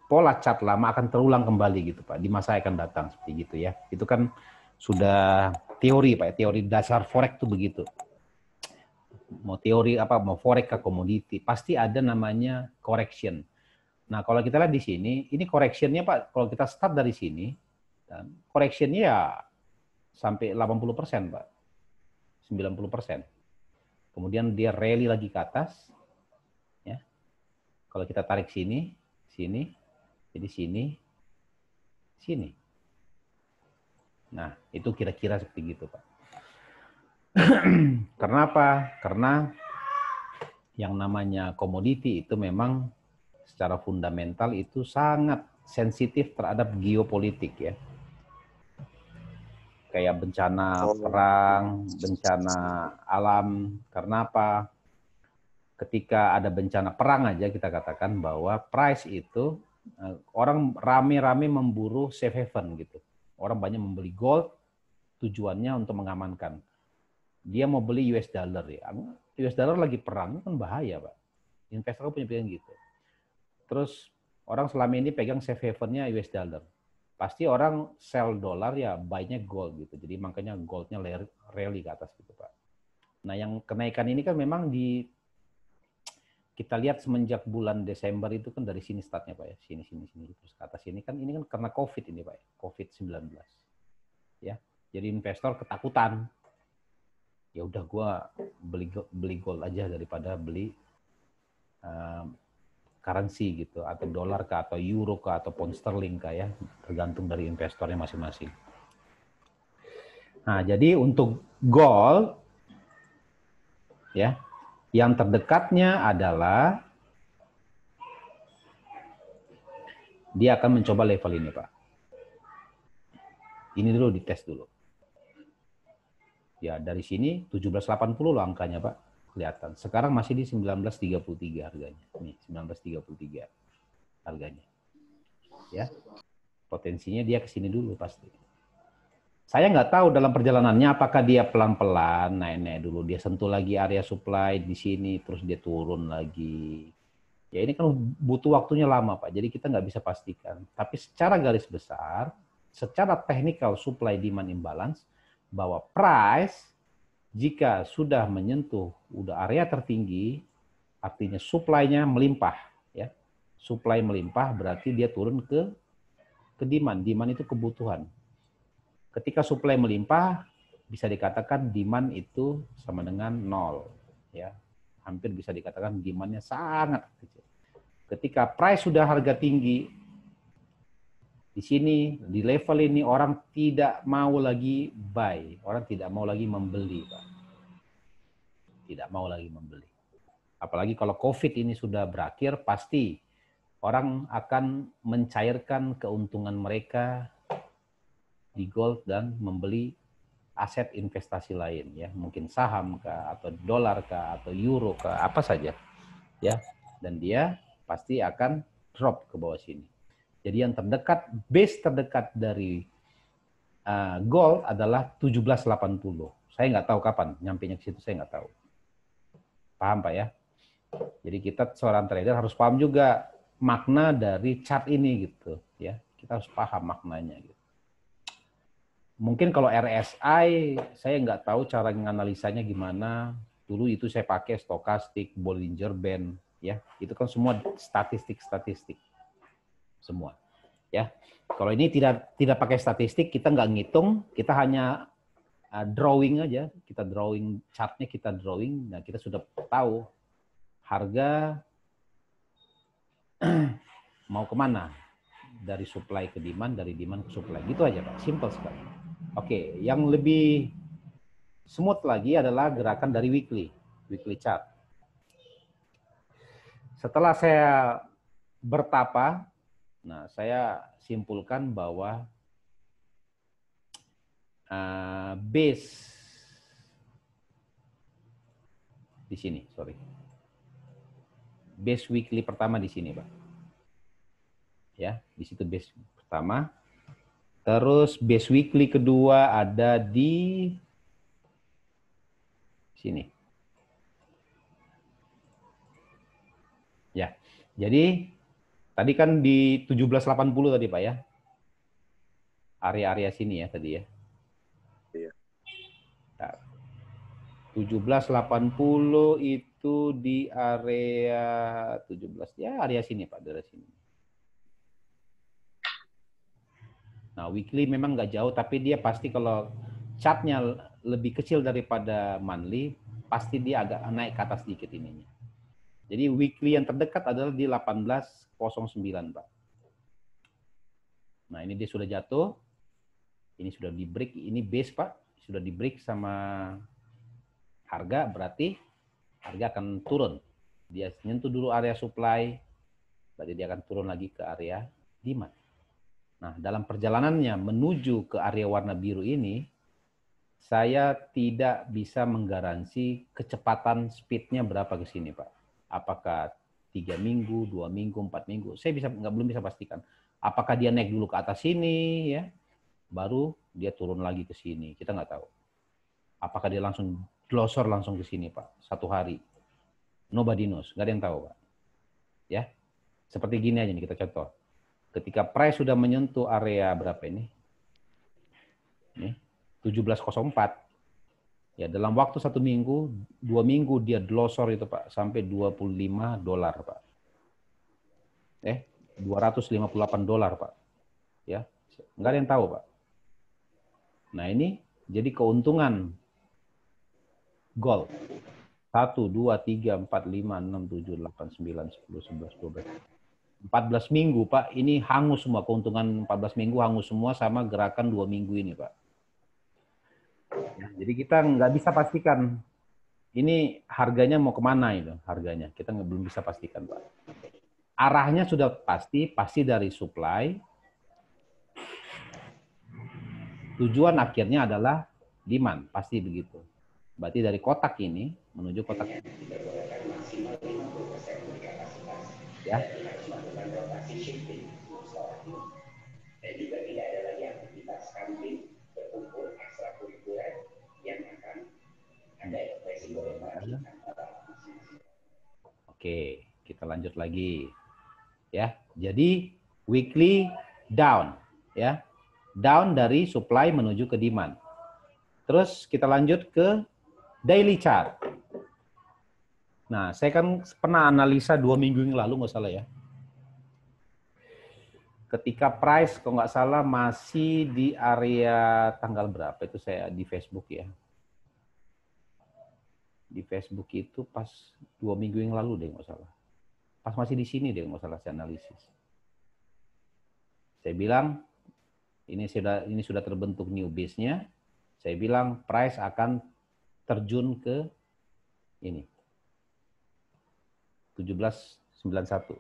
pola chart lama akan terulang kembali gitu Pak di masa yang akan datang seperti gitu ya. Itu kan sudah teori Pak, teori dasar forex itu begitu. Mau teori apa, mau forex ke komoditi, pasti ada namanya correction. Nah, kalau kita lihat di sini, ini correction-nya Pak, kalau kita start dari sini, dan correction-nya ya sampai 80% Pak. 90%. Kemudian dia rally lagi ke atas. Ya. Kalau kita tarik sini, jadi sini. Nah, itu kira-kira seperti gitu Pak. Karena apa? Karena yang namanya komoditi itu memang secara fundamental itu sangat sensitif terhadap geopolitik ya. Kayak bencana perang, bencana alam. Karena apa? ketika ada bencana perang aja kita katakan bahwa price itu orang rame-rame memburu safe haven gitu. Orang banyak membeli gold tujuannya untuk mengamankan. Dia mau beli US dollar ya. US dollar lagi perang kan bahaya, Pak. Investor punya pilihan gitu. Terus orang selama ini pegang safe haven-nya US dollar. Pasti orang sell dolar ya buy-nya gold gitu. Jadi makanya goldnya rally ke atas gitu, Pak. Nah, yang kenaikan ini kan memang kita lihat semenjak bulan Desember itu kan dari sini startnya Pak ya, sini terus ke atas ini kan karena COVID ini Pak ya, COVID-19. Ya. Jadi investor ketakutan. Ya udah gua beli gold aja daripada beli currency gitu atau dolar kah atau euro kah atau pound sterling kah ya, tergantung dari investornya masing-masing. Nah, jadi untuk gold ya, yang terdekatnya adalah dia akan mencoba level ini, Pak. Ini dulu dites dulu. Ya, dari sini 1780 loh angkanya, Pak. Kelihatan. Sekarang masih di 1933 harganya. Nih, 1933 harganya. Ya. Potensinya dia ke sini dulu pasti. Saya nggak tahu dalam perjalanannya apakah dia pelan-pelan naik-naik dulu. Dia sentuh lagi area supply di sini, terus dia turun lagi. Ya ini kan butuh waktunya lama, Pak. Jadi kita nggak bisa pastikan. Tapi secara garis besar, secara technical supply demand imbalance, bahwa price jika sudah menyentuh udah area tertinggi, artinya supply-nya melimpah. Ya. Supply melimpah berarti dia turun ke demand. Demand itu kebutuhan. Ketika supply melimpah, bisa dikatakan demand itu sama dengan nol. Ya. Hampir bisa dikatakan demand-nya sangat kecil. Ketika price sudah harga tinggi, di sini, di level ini orang tidak mau lagi buy. Orang tidak mau lagi membeli, Pak. Tidak mau lagi membeli. Apalagi kalau COVID ini sudah berakhir, pasti orang akan mencairkan keuntungan mereka di gold dan membeli aset investasi lain ya, mungkin saham kah atau dolar kah atau euro kah, apa saja ya, dan dia pasti akan drop ke bawah sini. Jadi yang terdekat, base terdekat dari gold adalah 1780. Saya nggak tahu kapan nyampainya ke situ, saya nggak tahu. Paham Pak ya? Jadi kita seorang trader harus paham juga makna dari chart ini gitu ya. Kita harus paham maknanya gitu. Mungkin kalau RSI, saya nggak tahu cara menganalisanya gimana. Dulu itu saya pakai stokastik, Bollinger Band, ya. Itu kan semua statistik semua, ya. Kalau ini tidak pakai statistik, kita nggak ngitung, kita hanya drawing aja. Kita drawing chartnya, kita drawing. Nah, kita sudah tahu harga mau kemana dari supply ke demand, dari demand ke supply. Gitu aja, Pak. Simple sekali. Oke, yang lebih smooth lagi adalah gerakan dari weekly chart. Setelah saya bertapa, nah saya simpulkan bahwa base di sini, base weekly pertama di sini, Pak. Ya, di situ base pertama. Terus base weekly kedua ada di sini. Ya. Jadi tadi kan di 1780 tadi Pak ya. Area-area sini ya tadi ya. Iya. Nah, 1780 itu di area 17 ya, area sini Pak, dari sini. Nah, weekly memang nggak jauh, tapi dia pasti kalau chartnya lebih kecil daripada monthly, pasti dia agak naik ke atas sedikit ininya. Jadi weekly yang terdekat adalah di 1809, Pak. Nah, ini dia sudah jatuh. Ini sudah di break, ini base, Pak. Sudah di break sama harga, berarti harga akan turun. Dia nyentuh dulu area supply, berarti dia akan turun lagi ke area demand. Nah, dalam perjalanannya menuju ke area warna biru ini, saya tidak bisa menggaransi kecepatan speednya berapa ke sini, Pak. Apakah 3 minggu, 2 minggu, 4 minggu? Saya belum bisa pastikan. Apakah dia naik dulu ke atas sini, ya, baru dia turun lagi ke sini? Kita nggak tahu. Apakah dia langsung glosor langsung ke sini, Pak, satu hari? Nobody knows, nggak ada yang tahu, Pak. Ya, seperti gini aja nih kita contoh. Ketika price sudah menyentuh area berapa ini? Nih, 1704. Ya, dalam waktu 1 minggu, 2 minggu dia glosor itu, Pak, sampai $25, Pak. $258, Pak. Ya, nggak ada yang tahu, Pak. Nah, ini jadi keuntungan gold. 1, 2, 3, 4, 5, 6, 7, 8, 9, 10, 11, 12. 14 minggu, Pak. Ini hangus semua. Keuntungan 14 minggu hangus semua sama gerakan 2 minggu ini, Pak. Ya, jadi kita nggak bisa pastikan ini harganya mau kemana itu harganya. Kita belum bisa pastikan, Pak. Arahnya sudah pasti dari supply. Tujuan akhirnya adalah demand, pasti begitu. Berarti dari kotak ini menuju kotak ini. Ya. Oke, kita lanjut lagi. Ya, jadi weekly down, ya. Down dari supply menuju ke demand. Terus kita lanjut ke daily chart. Nah, saya kan pernah analisa 2 minggu yang lalu, nggak salah ya. Ketika price, kalau nggak salah, masih di area tanggal berapa itu saya di Facebook ya. Di Facebook itu pas 2 minggu yang lalu deh, nggak salah. Pas masih di sini deh, nggak salah saya analisis. Saya bilang, ini sudah terbentuk new base-nya. Saya bilang price akan terjun ke ini. 1791.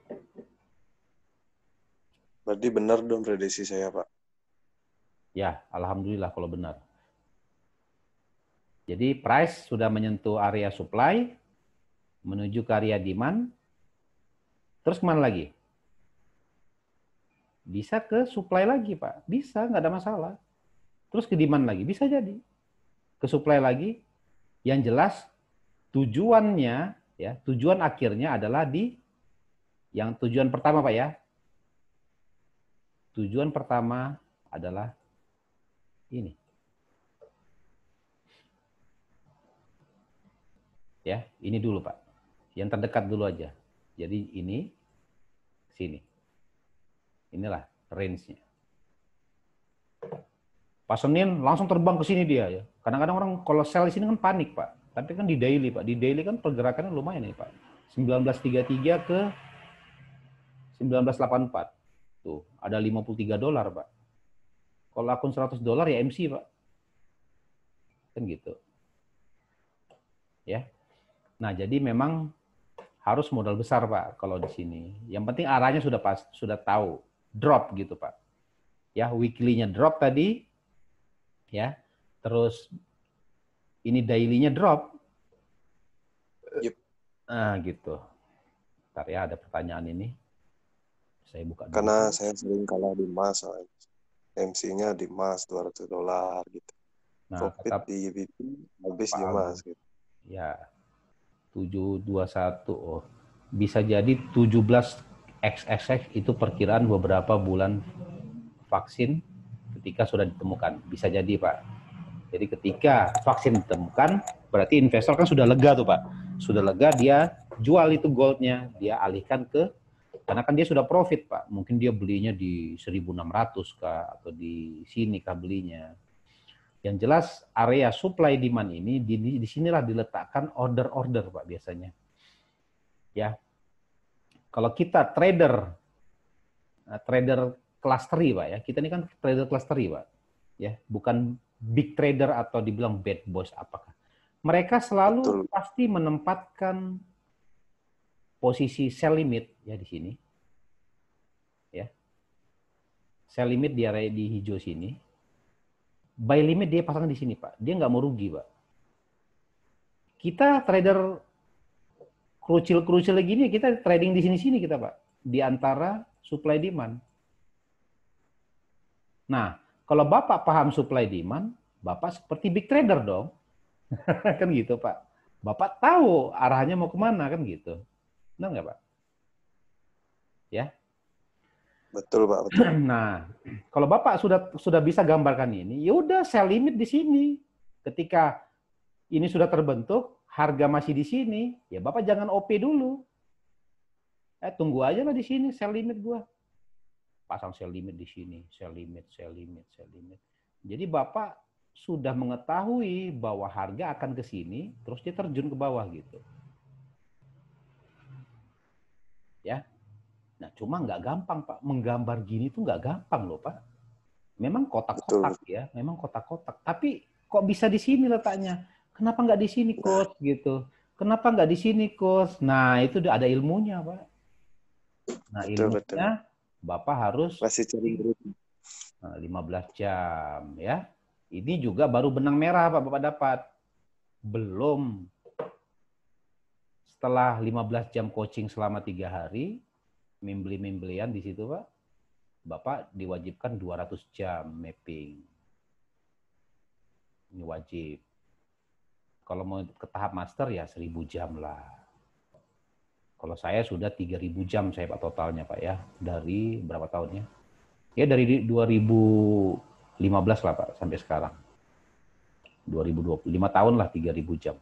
Berarti benar dong prediksi saya, Pak. Ya, alhamdulillah kalau benar. Jadi price sudah menyentuh area supply, menuju ke area demand. Terus kemana lagi? Bisa ke supply lagi, Pak. Bisa, nggak ada masalah. Terus ke demand lagi, bisa jadi. Ke supply lagi. Yang jelas tujuannya, ya, tujuan akhirnya adalah di yang tujuan pertama, Pak ya. Tujuan pertama adalah ini. Ya, ini dulu, Pak. Yang terdekat dulu aja. Jadi ini sini. Inilah range-nya. Pas Senin langsung terbang ke sini dia ya. Kadang-kadang orang kalau sell di sini kan panik, Pak. Tapi kan di daily, Pak. Di daily kan pergerakannya lumayan nih, Pak. 1933 ke 1984. Tuh, ada $53, Pak. Kalau akun $100 ya MC, Pak. Kan gitu. Ya. Nah, jadi memang harus modal besar, Pak, kalau di sini. Yang penting arahnya sudah tahu. Drop gitu, Pak. Ya, weekly-nya drop tadi. Ya. Terus ini daily-nya drop. Yep. Nah, gitu. Bentar ya, ada pertanyaan ini. Saya buka dulu. Karena saya sering kalah di emas, MC-nya di emas $200 gitu. Nah, Profit di GBP habis di emas gitu. Ya. 721. Oh. Bisa jadi 17XXX itu perkiraan beberapa bulan vaksin ketika sudah ditemukan. Bisa jadi, Pak. Jadi ketika vaksin ditemukan, berarti investor kan sudah lega tuh, Pak. Sudah lega, dia jual itu goldnya, dia alihkan ke, karena kan dia sudah profit, Pak. Mungkin dia belinya di 1.600 kah, atau di sini kah belinya. Yang jelas area supply demand ini di sinilah diletakkan order-order, Pak, biasanya. Ya. Kalau kita trader clustery, Pak ya. Kita ini kan trader clustery, Pak. Ya, bukan big trader atau dibilang bad boys apakah. Mereka selalu pasti menempatkan posisi sell limit ya di sini. Ya. Sell limit di area di hijau sini. Buy limit dia pasang di sini, Pak. Dia nggak mau rugi, Pak. Kita trader kerucil-kerucil gini kita trading di sini-sini kita Pak. Di antara supply demand. Nah, kalau Bapak paham supply demand, Bapak seperti big trader dong. Kan gitu Pak. Bapak tahu arahnya mau kemana kan gitu. Benar nggak Pak? Ya. Betul, Pak. Betul. Nah, kalau Bapak sudah bisa gambarkan ini, ya udah sell limit di sini. Ketika ini sudah terbentuk, harga masih di sini, ya Bapak jangan OP dulu. Tunggu aja lah di sini sell limit gua. Pasang sell limit di sini, sell limit, sell limit, sell limit. Jadi Bapak sudah mengetahui bahwa harga akan ke sini, terus dia terjun ke bawah gitu. Ya. Nah, cuma nggak gampang, Pak. Menggambar gini tuh nggak gampang loh, Pak. Memang kotak-kotak ya, memang kotak-kotak. Tapi kok bisa di sini letaknya? Kenapa nggak di sini, Coach? Gitu. Kenapa nggak di sini, Coach? Nah, itu ada ilmunya, Pak. Nah, ilmunya Bapak harus masih cari 15 jam ya. Ini juga baru benang merah Pak Bapak dapat. Belum. Setelah 15 jam coaching selama 3 hari, membeli-membelian di situ Pak, Bapak diwajibkan 200 jam mapping. Ini wajib. Kalau mau ke tahap master ya 1000 jam lah. Kalau saya sudah 3000 jam saya Pak totalnya Pak ya. Dari berapa tahunnya? Ya dari 2015 lah Pak sampai sekarang. 2020, 5 tahun lah 3000 jam.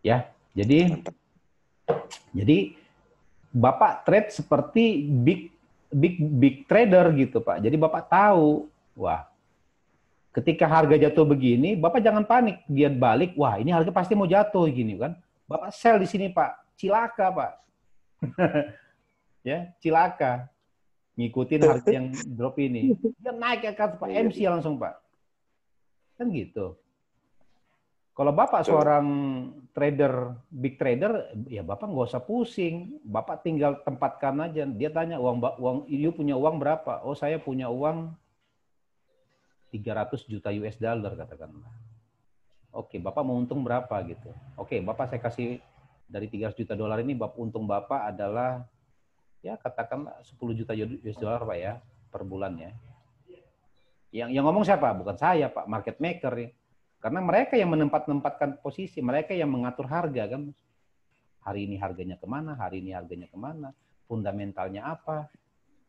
Ya, jadi Bapak trade seperti big trader gitu Pak. Jadi Bapak tahu, wah, ketika harga jatuh begini, Bapak jangan panik. Dia balik, wah ini harga pasti mau jatuh gini kan. Bapak sell di sini Pak, cilaka Pak. Ya, cilaka. Ngikutin harga yang drop ini. Dia naik ke atas Pak, MC langsung Pak. Kan gitu. Kalau Bapak seorang trader, big trader, ya Bapak nggak usah pusing. Bapak tinggal tempatkan aja. Dia tanya, you punya uang berapa? Oh, saya punya uang 300 juta US dollar katakanlah. Oke, Bapak mau untung berapa gitu. Oke, Bapak saya kasih dari 300 juta dolar ini, untung Bapak adalah ya katakanlah 10 juta US dollar Pak ya, per bulan ya. Yang ngomong siapa? Bukan saya Pak, market maker ya. Karena mereka yang menempatkan posisi, mereka yang mengatur harga kan. Hari ini harganya kemana, hari ini harganya kemana, fundamentalnya apa.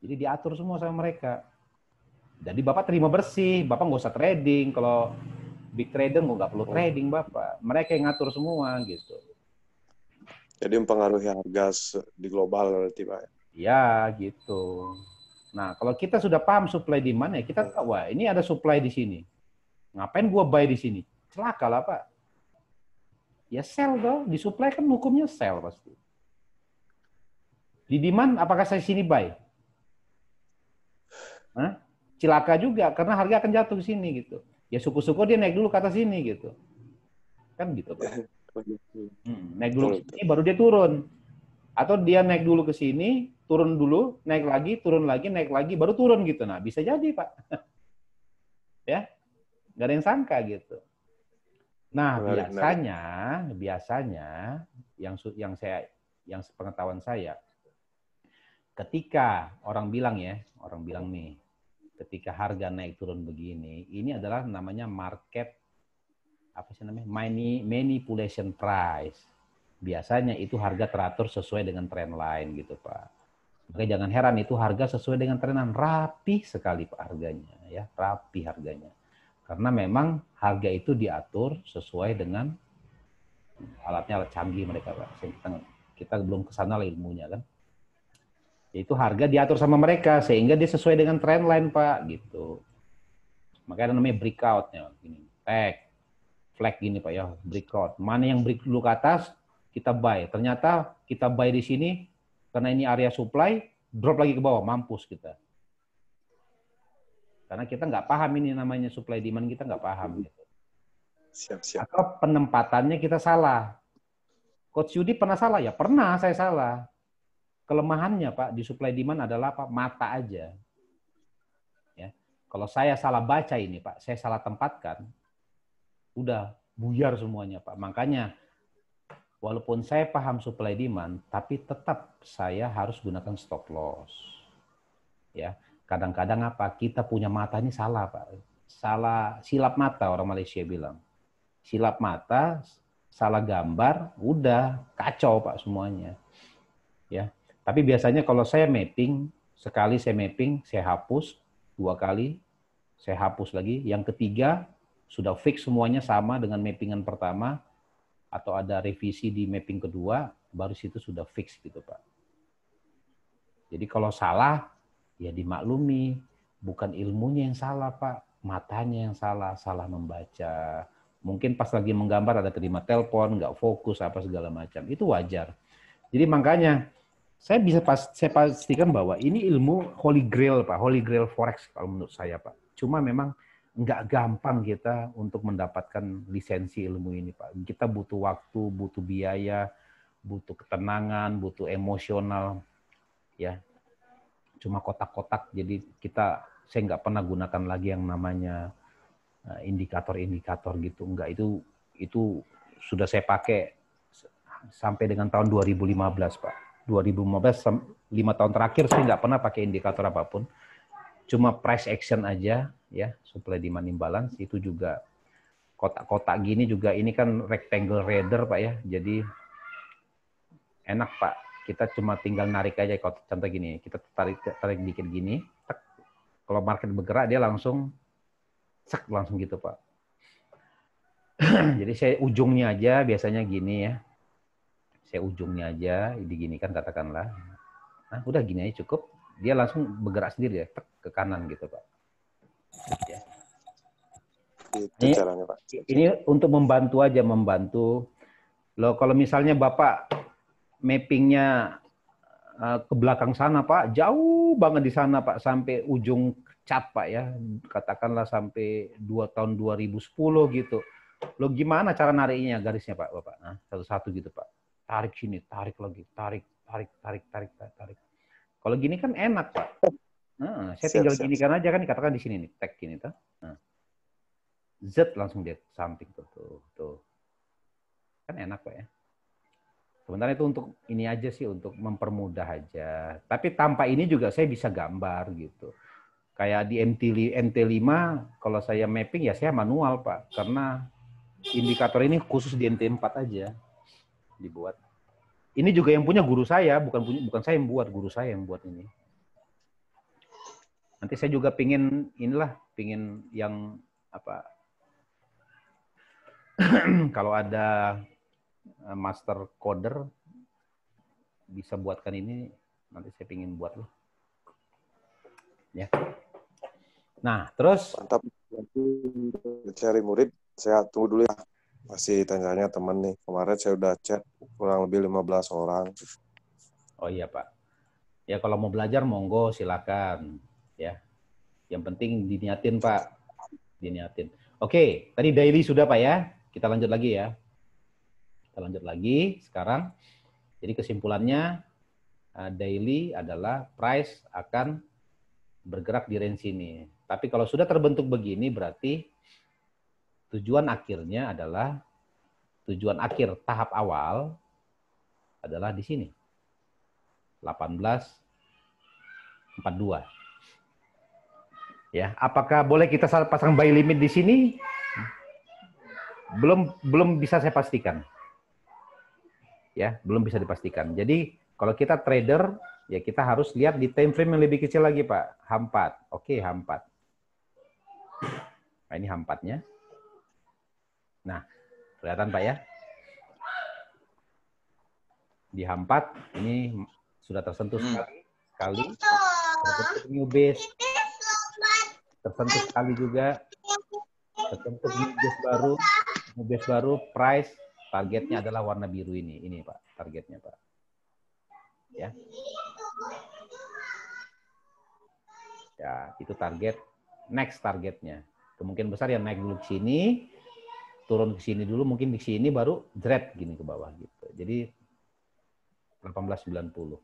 Jadi diatur semua sama mereka. Jadi Bapak terima bersih, Bapak nggak usah trading. Kalau big trader nggak perlu trading Bapak. Mereka yang ngatur semua gitu. Jadi mempengaruhi harga di global berarti Pak. Ya gitu. Nah kalau kita sudah paham supply demand ya kita tahu, wah ini ada supply di sini. Ngapain gua buy di sini? Celaka lah Pak. Ya sell dong. Di supply kan hukumnya sell pasti. Di demand apakah saya sini buy? Hah? Celaka juga karena harga akan jatuh ke sini gitu. Ya syukur-syukur dia naik dulu ke atas sini gitu. Kan gitu Pak. Naik dulu ke sini baru dia turun. Atau dia naik dulu ke sini, turun dulu, naik lagi, turun lagi, naik lagi, baru turun gitu. Nah, bisa jadi, Pak. Ya, nggak ada yang sangka gitu. Nah, biasanya yang sepengetahuan saya, ketika orang bilang nih, ketika harga naik turun begini, ini adalah namanya market manipulation price. Biasanya itu harga teratur sesuai dengan tren line gitu Pak. Makanya jangan heran itu harga sesuai dengan trenan, rapi sekali Pak harganya ya, rapi harganya. Karena memang harga itu diatur sesuai dengan alat canggih mereka Pak. Kita belum ke sana lah ilmunya kan. Yaitu harga diatur sama mereka sehingga dia sesuai dengan trend line Pak gitu. Makanya namanya breakout-nya gini. Flag gini Pak ya, breakout. Mana yang break dulu ke atas kita buy. Ternyata kita buy di sini karena ini area supply, drop lagi ke bawah, mampus kita. Karena kita nggak paham ini namanya supply demand, kita nggak paham gitu. Siap. Atau penempatannya kita salah. Coach Yudi pernah salah ya? Pernah saya salah. Kelemahannya Pak di supply demand adalah apa? Mata aja. Ya. Kalau saya salah baca ini Pak, saya salah tempatkan, udah buyar semuanya Pak. Makanya Walaupun saya paham supply demand, tapi tetap saya harus gunakan stop loss. Ya, kadang-kadang apa? Kita punya mata ini salah, Pak. Salah, silap mata orang Malaysia bilang. Silap mata, salah gambar, udah kacau Pak semuanya. Ya. Tapi biasanya kalau saya mapping, sekali saya mapping, saya hapus, 2 kali, saya hapus lagi. Yang ketiga, sudah fix semuanya sama dengan mappingan pertama, atau ada revisi di mapping kedua, baru situ sudah fix gitu Pak. Jadi kalau salah, ya dimaklumi. Bukan ilmunya yang salah Pak, matanya yang salah, salah membaca. Mungkin pas lagi menggambar ada terima telepon, nggak fokus, apa segala macam. Itu wajar. Jadi makanya, saya pastikan bahwa ini ilmu holy grail Pak, holy grail forex kalau menurut saya Pak. Cuma memang nggak gampang kita untuk mendapatkan lisensi ilmu ini Pak. Kita butuh waktu, butuh biaya, butuh ketenangan, butuh emosional, ya. Cuma kotak-kotak, jadi saya nggak pernah gunakan lagi yang namanya indikator-indikator gitu. Enggak, itu sudah saya pakai sampai dengan tahun 2015 Pak. 2015, 5 tahun terakhir saya nggak pernah pakai indikator apapun. Cuma price action aja, ya, supply demand imbalance. Itu juga kotak-kotak gini juga, ini kan rectangle radar Pak ya, jadi enak Pak. Kita cuma tinggal narik aja, kalau contoh gini, kita tarik dikit gini, kalau market bergerak dia langsung langsung gitu Pak. Jadi saya ujungnya aja biasanya gini ya. Saya ujungnya aja diginikan katakanlah. Nah, udah gini aja cukup. Dia langsung bergerak sendiri ya, ke kanan gitu Pak. Ya. Itu caranya Pak. Ini untuk membantu aja, membantu. Loh kalau misalnya Bapak mappingnya ke belakang sana Pak, jauh banget di sana Pak, sampai ujung cat Pak ya, katakanlah sampai 2 tahun 2010 gitu. Lo gimana cara nariknya garisnya Pak Bapak? Nah, satu-satu gitu Pak. Tarik sini, tarik lagi, tarik. Kalau gini kan enak Pak. Nah, saya tinggal ginikan aja kan, dikatakan di sini nih, tag gini tuh. Nah, Z langsung dia samping tuh. Kan enak Pak ya. Sementara itu untuk ini aja sih, untuk mempermudah aja. Tapi tanpa ini juga saya bisa gambar gitu. Kayak di MT5, kalau saya mapping ya saya manual Pak. Karena indikator ini khusus di MT4 aja dibuat. Ini juga yang punya guru saya, bukan saya yang buat, guru saya yang buat ini. Nanti saya juga pingin yang apa, kalau ada master coder bisa buatkan ini, nanti saya pingin buat loh. Ya. Nah, terus mantap. Cari murid, saya tunggu dulu ya. Masih tanya teman nih. Kemarin saya udah chat kurang lebih 15 orang. Oh iya Pak. Ya kalau mau belajar monggo silakan. Ya. Yang penting diniatin Pak. Diniatin. Oke, tadi daily sudah Pak ya. Kita lanjut lagi ya. Kita lanjut lagi sekarang. Jadi kesimpulannya daily adalah price akan bergerak di range ini. Tapi kalau sudah terbentuk begini berarti tujuan akhirnya adalah, tujuan akhir tahap awal adalah di sini. 1842. Ya, apakah boleh kita pasang buy limit di sini? Belum bisa saya pastikan. Ya, belum bisa dipastikan. Jadi kalau kita trader, ya kita harus lihat di time frame yang lebih kecil lagi, Pak. H4. Oke, H4. Nah, ini H4-nya. Nah, kelihatan Pak ya? Di H4 ini sudah tersentuh sekali. Tersentuh new base. Tersentuh sekali juga. Tersentuh new base baru, price, targetnya adalah warna biru ini. Ini Pak, targetnya Pak. Ya. Ya, itu target. Next targetnya. Kemungkinan besar yang naik dulu ke sini, turun ke sini dulu, mungkin di sini baru dread gini ke bawah gitu. Jadi 1890.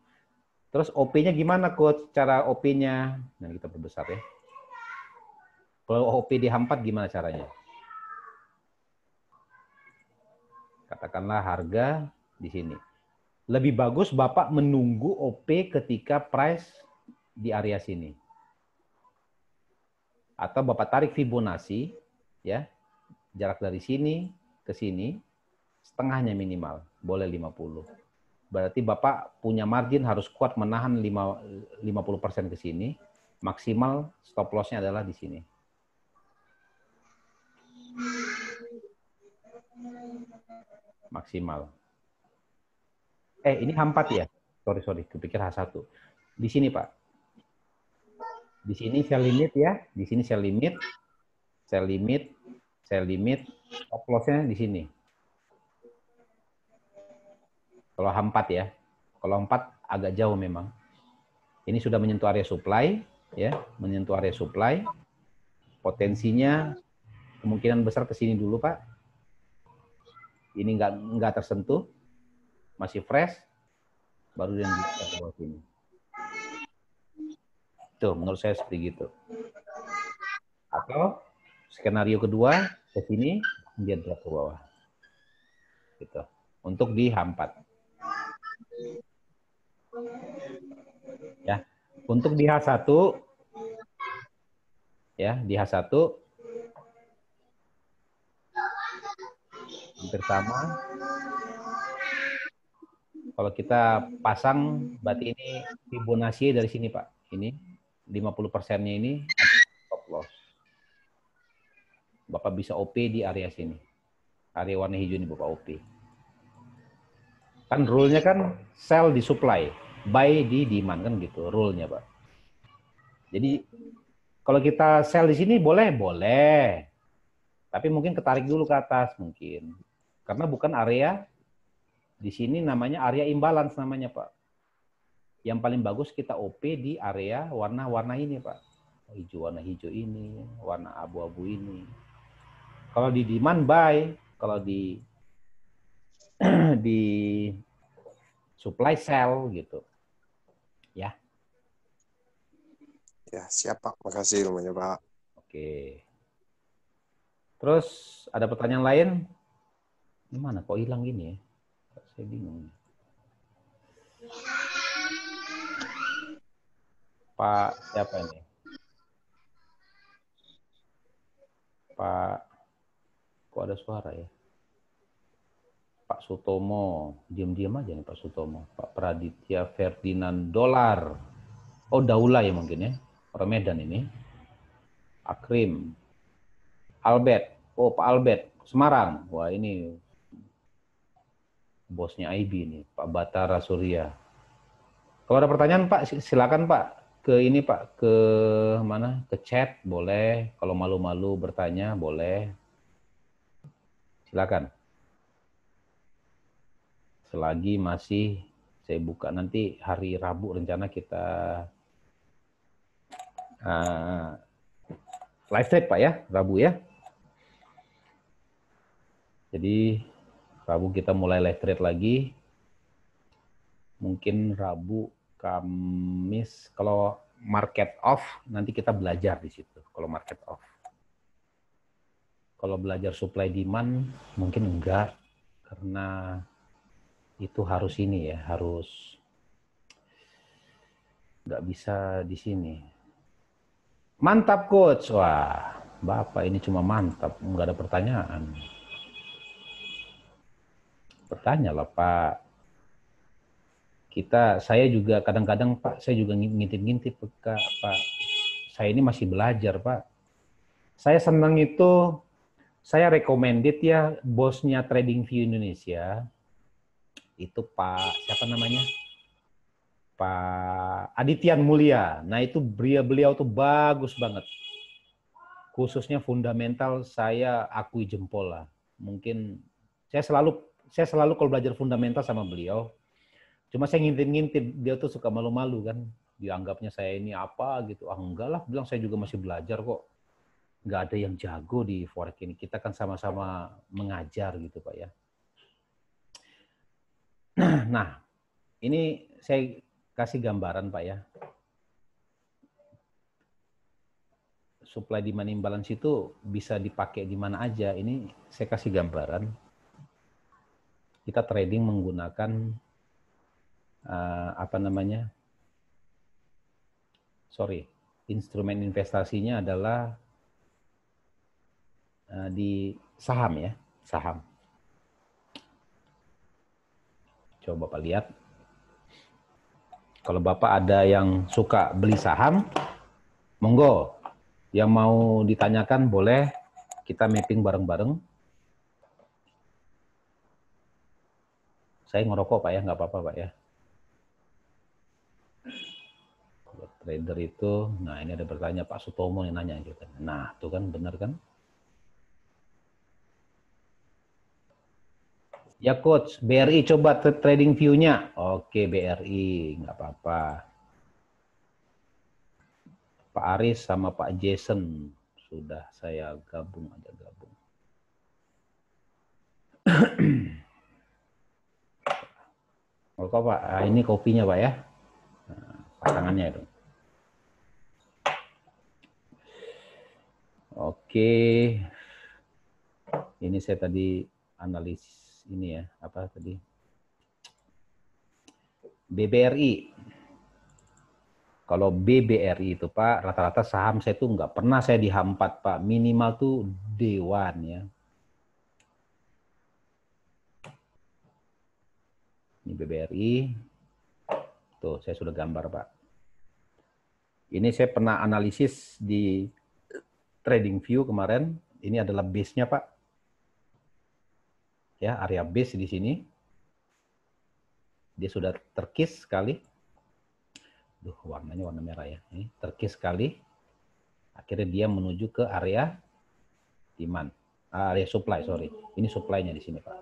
Terus OP-nya gimana Coach? Cara OP-nya? Nah, kita perbesar ya. Kalau OP di H4 gimana caranya? Katakanlah harga di sini. Lebih bagus Bapak menunggu OP ketika price di area sini. Atau Bapak tarik Fibonacci, ya, jarak dari sini ke sini, setengahnya minimal, boleh 50. Berarti Bapak punya margin harus kuat menahan 50% ke sini, maksimal stop loss-nya adalah di sini. Maksimal. Ini H4 ya? Sorry, kepikir H1. Di sini, Pak. Di sini sell limit ya, di sini sell limit, sell limit, sell limit, stop loss-nya di sini. Kalau H4 ya. Kalau 4 agak jauh memang. Ini sudah menyentuh area supply, ya, menyentuh area supply. Potensinya kemungkinan besar ke sini dulu, Pak. Ini nggak tersentuh, masih fresh, baru dia ke bawah sini. Tuh, menurut saya seperti itu. Atau skenario kedua ke sini, dia drop ke bawah. Gitu. Untuk di H4. Ya. Untuk di H1 ya, di H1 hampir sama. Kalau kita pasang berarti ini Fibonacci dari sini, Pak. Ini 50%-nya ini stop loss. Bapak bisa OP di area sini. Area warna hijau ini Bapak OP. Kan rule-nya kan sell di supply, buy di demand kan gitu rule-nya, Pak. Jadi kalau kita sell di sini boleh. Tapi mungkin ketarik dulu ke atas mungkin. Karena bukan area di sini namanya area imbalance namanya, Pak. Yang paling bagus kita OP di area warna-warna ini, Pak. Warna hijau ini, warna abu-abu ini. Kalau di demand buy, kalau di di supply sell gitu. Ya. Ya, siap Pak. Makasih ilmunya Pak. Oke. Terus ada pertanyaan lain? Gimana kok hilang gini ya? Saya bingung. Pak siapa ini? Pak, kok ada suara ya? Pak Sutomo, diam-diam aja nih Pak Sutomo. Pak Praditya Ferdinand Dolar. Oh, Daula ya mungkin ya. Orang Medan ini. Akrim. Albert. Oh, Pak Albert. Semarang. Wah, ini bosnya IB nih, Pak Batara Surya. Kalau ada pertanyaan Pak, silakan Pak. Ke ini Pak, ke mana? Ke chat boleh. Kalau malu-malu bertanya boleh. Silakan. Selagi masih saya buka nanti hari Rabu rencana kita live trade Pak ya, Rabu ya. Jadi Rabu kita mulai live trade lagi. Mungkin Rabu, Kamis, kalau market off nanti kita belajar di situ. Kalau market off. Kalau belajar supply demand mungkin enggak, karena itu harus ini ya, harus nggak bisa di sini. Mantap coach, wah Bapak ini cuma mantap, nggak ada pertanyaan. Bertanyalah Pak. Saya juga kadang-kadang Pak, saya juga ngintip-ngintip Pak. Saya ini masih belajar Pak. Saya senang itu, saya recommended ya bosnya TradingView Indonesia, itu Pak, siapa namanya? Pak Adityan Mulia. Nah itu beliau tuh bagus banget. Khususnya fundamental saya akui jempol lah. Mungkin saya selalu kalau belajar fundamental sama beliau. Cuma saya ngintip-ngintip, dia tuh suka malu-malu kan. Dianggapnya saya ini apa gitu. Ah enggak lah, bilang saya juga masih belajar kok. Nggak ada yang jago di forex ini. Kita kan sama-sama mengajar gitu Pak ya. Nah, ini saya kasih gambaran Pak ya. Supply demand imbalance itu bisa dipakai di mana aja. Ini saya kasih gambaran. kita trading menggunakan instrumen investasinya adalah di saham ya, saham. Coba Bapak lihat. Kalau Bapak ada yang suka beli saham, monggo. Yang mau ditanyakan boleh, kita mapping bareng-bareng. Saya ngerokok Pak ya, nggak apa-apa Pak ya. Kalau trader itu, nah ini ada bertanya Pak Sutomo yang nanya gitu. Nah, itu kan benar kan? Ya Coach, BRI coba trading view-nya. Oke BRI, nggak apa-apa. Pak Aris sama Pak Jason. Sudah saya gabung. Oke Pak, ini kopinya Pak ya. Nah, pasangannya itu. Oke. Ini saya tadi analisis ini ya, apa tadi? BBRI. Kalau BBRI itu Pak, rata-rata saham saya tuh nggak pernah saya di H4 Pak. Minimal tuh D1 ya. Ini BBRI. Tuh, saya sudah gambar Pak. Ini saya pernah analisis di TradingView kemarin. Ini adalah base-nya Pak. Ya, area base di sini. Dia sudah terkis sekali. Duh, warnanya warna merah ya. Ini terkis sekali. Akhirnya dia menuju ke area demand. Area supply, sorry. Ini supply-nya di sini, Pak.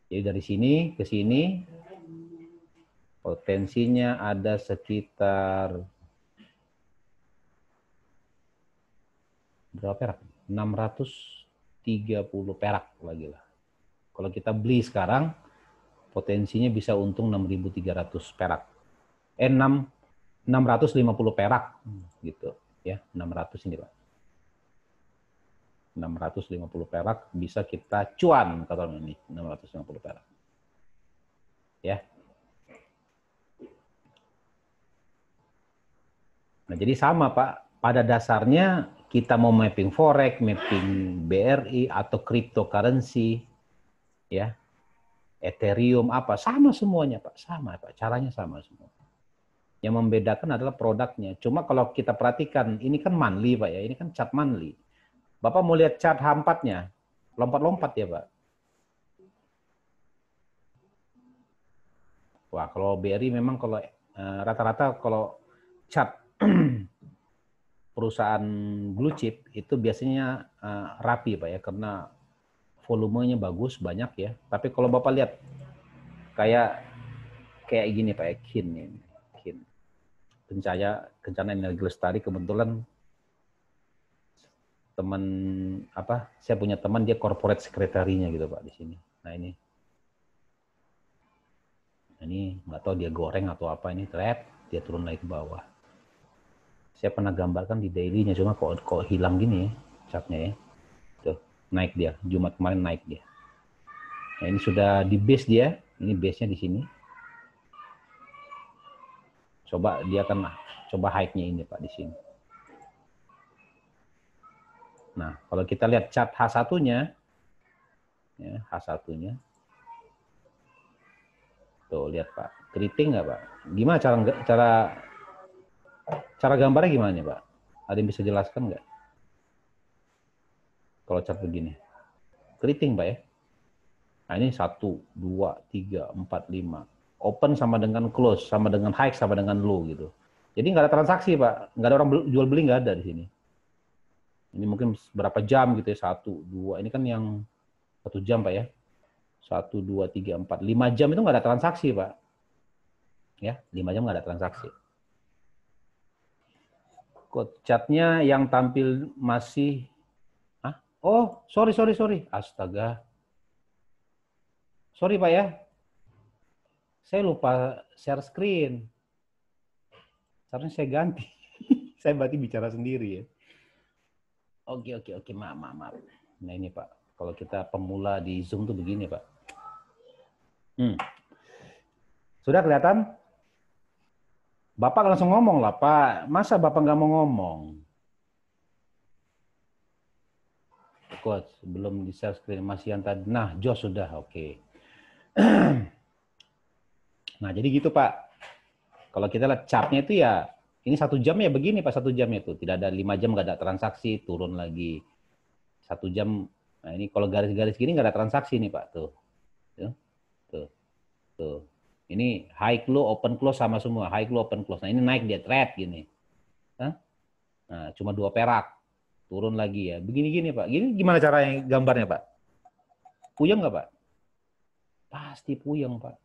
Jadi dari sini ke sini potensinya ada sekitar berapa perak? 630 perak lagi lah. Kalau kita beli sekarang, potensinya bisa untung 6.300 perak. 650 perak gitu ya, 600 ini Pak. 650 perak bisa kita cuan kata ini, 650 perak. Ya. Nah, jadi sama Pak, pada dasarnya kita mau mapping forex, mapping BRI atau cryptocurrency ya. Ethereum apa sama semuanya Pak, sama Pak, caranya sama semua. Yang membedakan adalah produknya. Cuma kalau kita perhatikan, ini kan monthly Pak ya, ini kan chart monthly. Bapak mau lihat chart H4-nya, lompat-lompat ya Pak. Wah, kalau BRI memang kalau rata-rata kalau chart perusahaan blue chip itu biasanya rapi Pak ya, karena volumenya bagus, banyak ya. Tapi kalau Bapak lihat kayak gini Pak ya, KIN ini. KIN. Kencana Energi Lestari, kebetulan teman saya punya teman dia corporate sekretarinya gitu Pak di sini. Nah ini nggak tahu dia goreng atau apa, ini dia turun lagi ke bawah. Saya pernah gambarkan di daily-nya, cuma kok hilang gini ya chartnya ya. Tuh, naik dia, Jumat kemarin naik dia. Nah, ini sudah di base dia, ini base-nya di sini. Coba dia akan coba high-nya ini Pak di sini. Nah, kalau kita lihat chart H1-nya, ya, H1-nya, tuh lihat Pak, keriting nggak Pak? Gimana cara gambarnya gimana Pak? Ada yang bisa jelaskan nggak? Kalau chart begini, keriting Pak ya. Nah ini 1, 2, 3, 4, 5. Open sama dengan close, sama dengan high, sama dengan low gitu. Jadi nggak ada transaksi Pak, nggak ada orang jual beli, nggak ada di sini. Ini mungkin berapa jam gitu ya, 1, 2. Ini kan yang 1 jam Pak ya. 1, 2, 3, 4, 5 jam itu nggak ada transaksi Pak. Ya, 5 jam nggak ada transaksi. Kok chartnya yang tampil masih... Oh, sorry. Astaga. Sorry Pak ya. Saya lupa share screen. Seharusnya saya ganti. Saya berarti bicara sendiri ya. Oke. Maaf. Nah ini Pak, kalau kita pemula di Zoom tuh begini Pak. Sudah kelihatan? Bapak langsung ngomong lah, Pak. Masa Bapak nggak mau ngomong? Coach, belum di share screen masih yang tadi. Nah, Jos sudah, oke. Nah, jadi gitu Pak. Kalau kita lihat chartnya itu ya, ini 1 jam ya begini Pak, 1 jam itu. Tidak ada 5 jam, nggak ada transaksi, turun lagi. 1 jam, nah ini kalau garis-garis gini nggak ada transaksi nih Pak. Tuh. Tuh. Ini high close, open close sama semua. High close, open close. Nah ini naik dia, trade gini. Nah, cuma 2 perak. Turun lagi ya. Begini-gini Pak. Gini gimana caranya gambarnya Pak? Puyeng nggak Pak? Pasti puyeng Pak.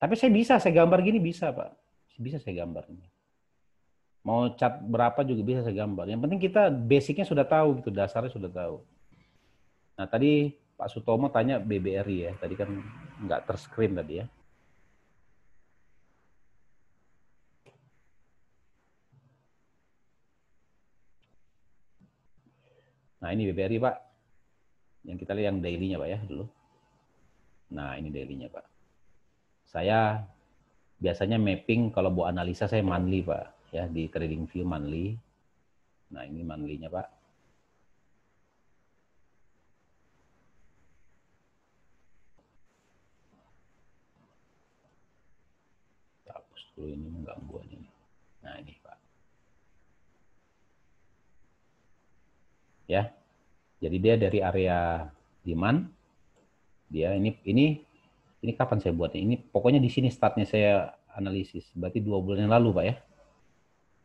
Tapi saya gambar gini bisa Pak. Bisa saya gambar ini. Mau cat berapa juga bisa saya gambar. Yang penting kita basicnya sudah tahu gitu, dasarnya sudah tahu. Nah tadi Pak Sutomo tanya BBRI ya. Tadi kan nggak terscreen tadi ya. Nah ini BBRI Pak. Yang kita lihat yang daily-nya Pak ya dulu. Nah ini daily-nya Pak. Saya biasanya mapping kalau mau analisa saya monthly Pak. Ya di TradingView monthly. Nah ini monthly-nya Pak. Hapus dulu ini mengganggu ini. Nah ini Pak. Ya. Jadi dia dari area demand. Dia ini kapan saya buatnya? Ini pokoknya di sini startnya saya analisis. Berarti 2 bulan yang lalu Pak ya.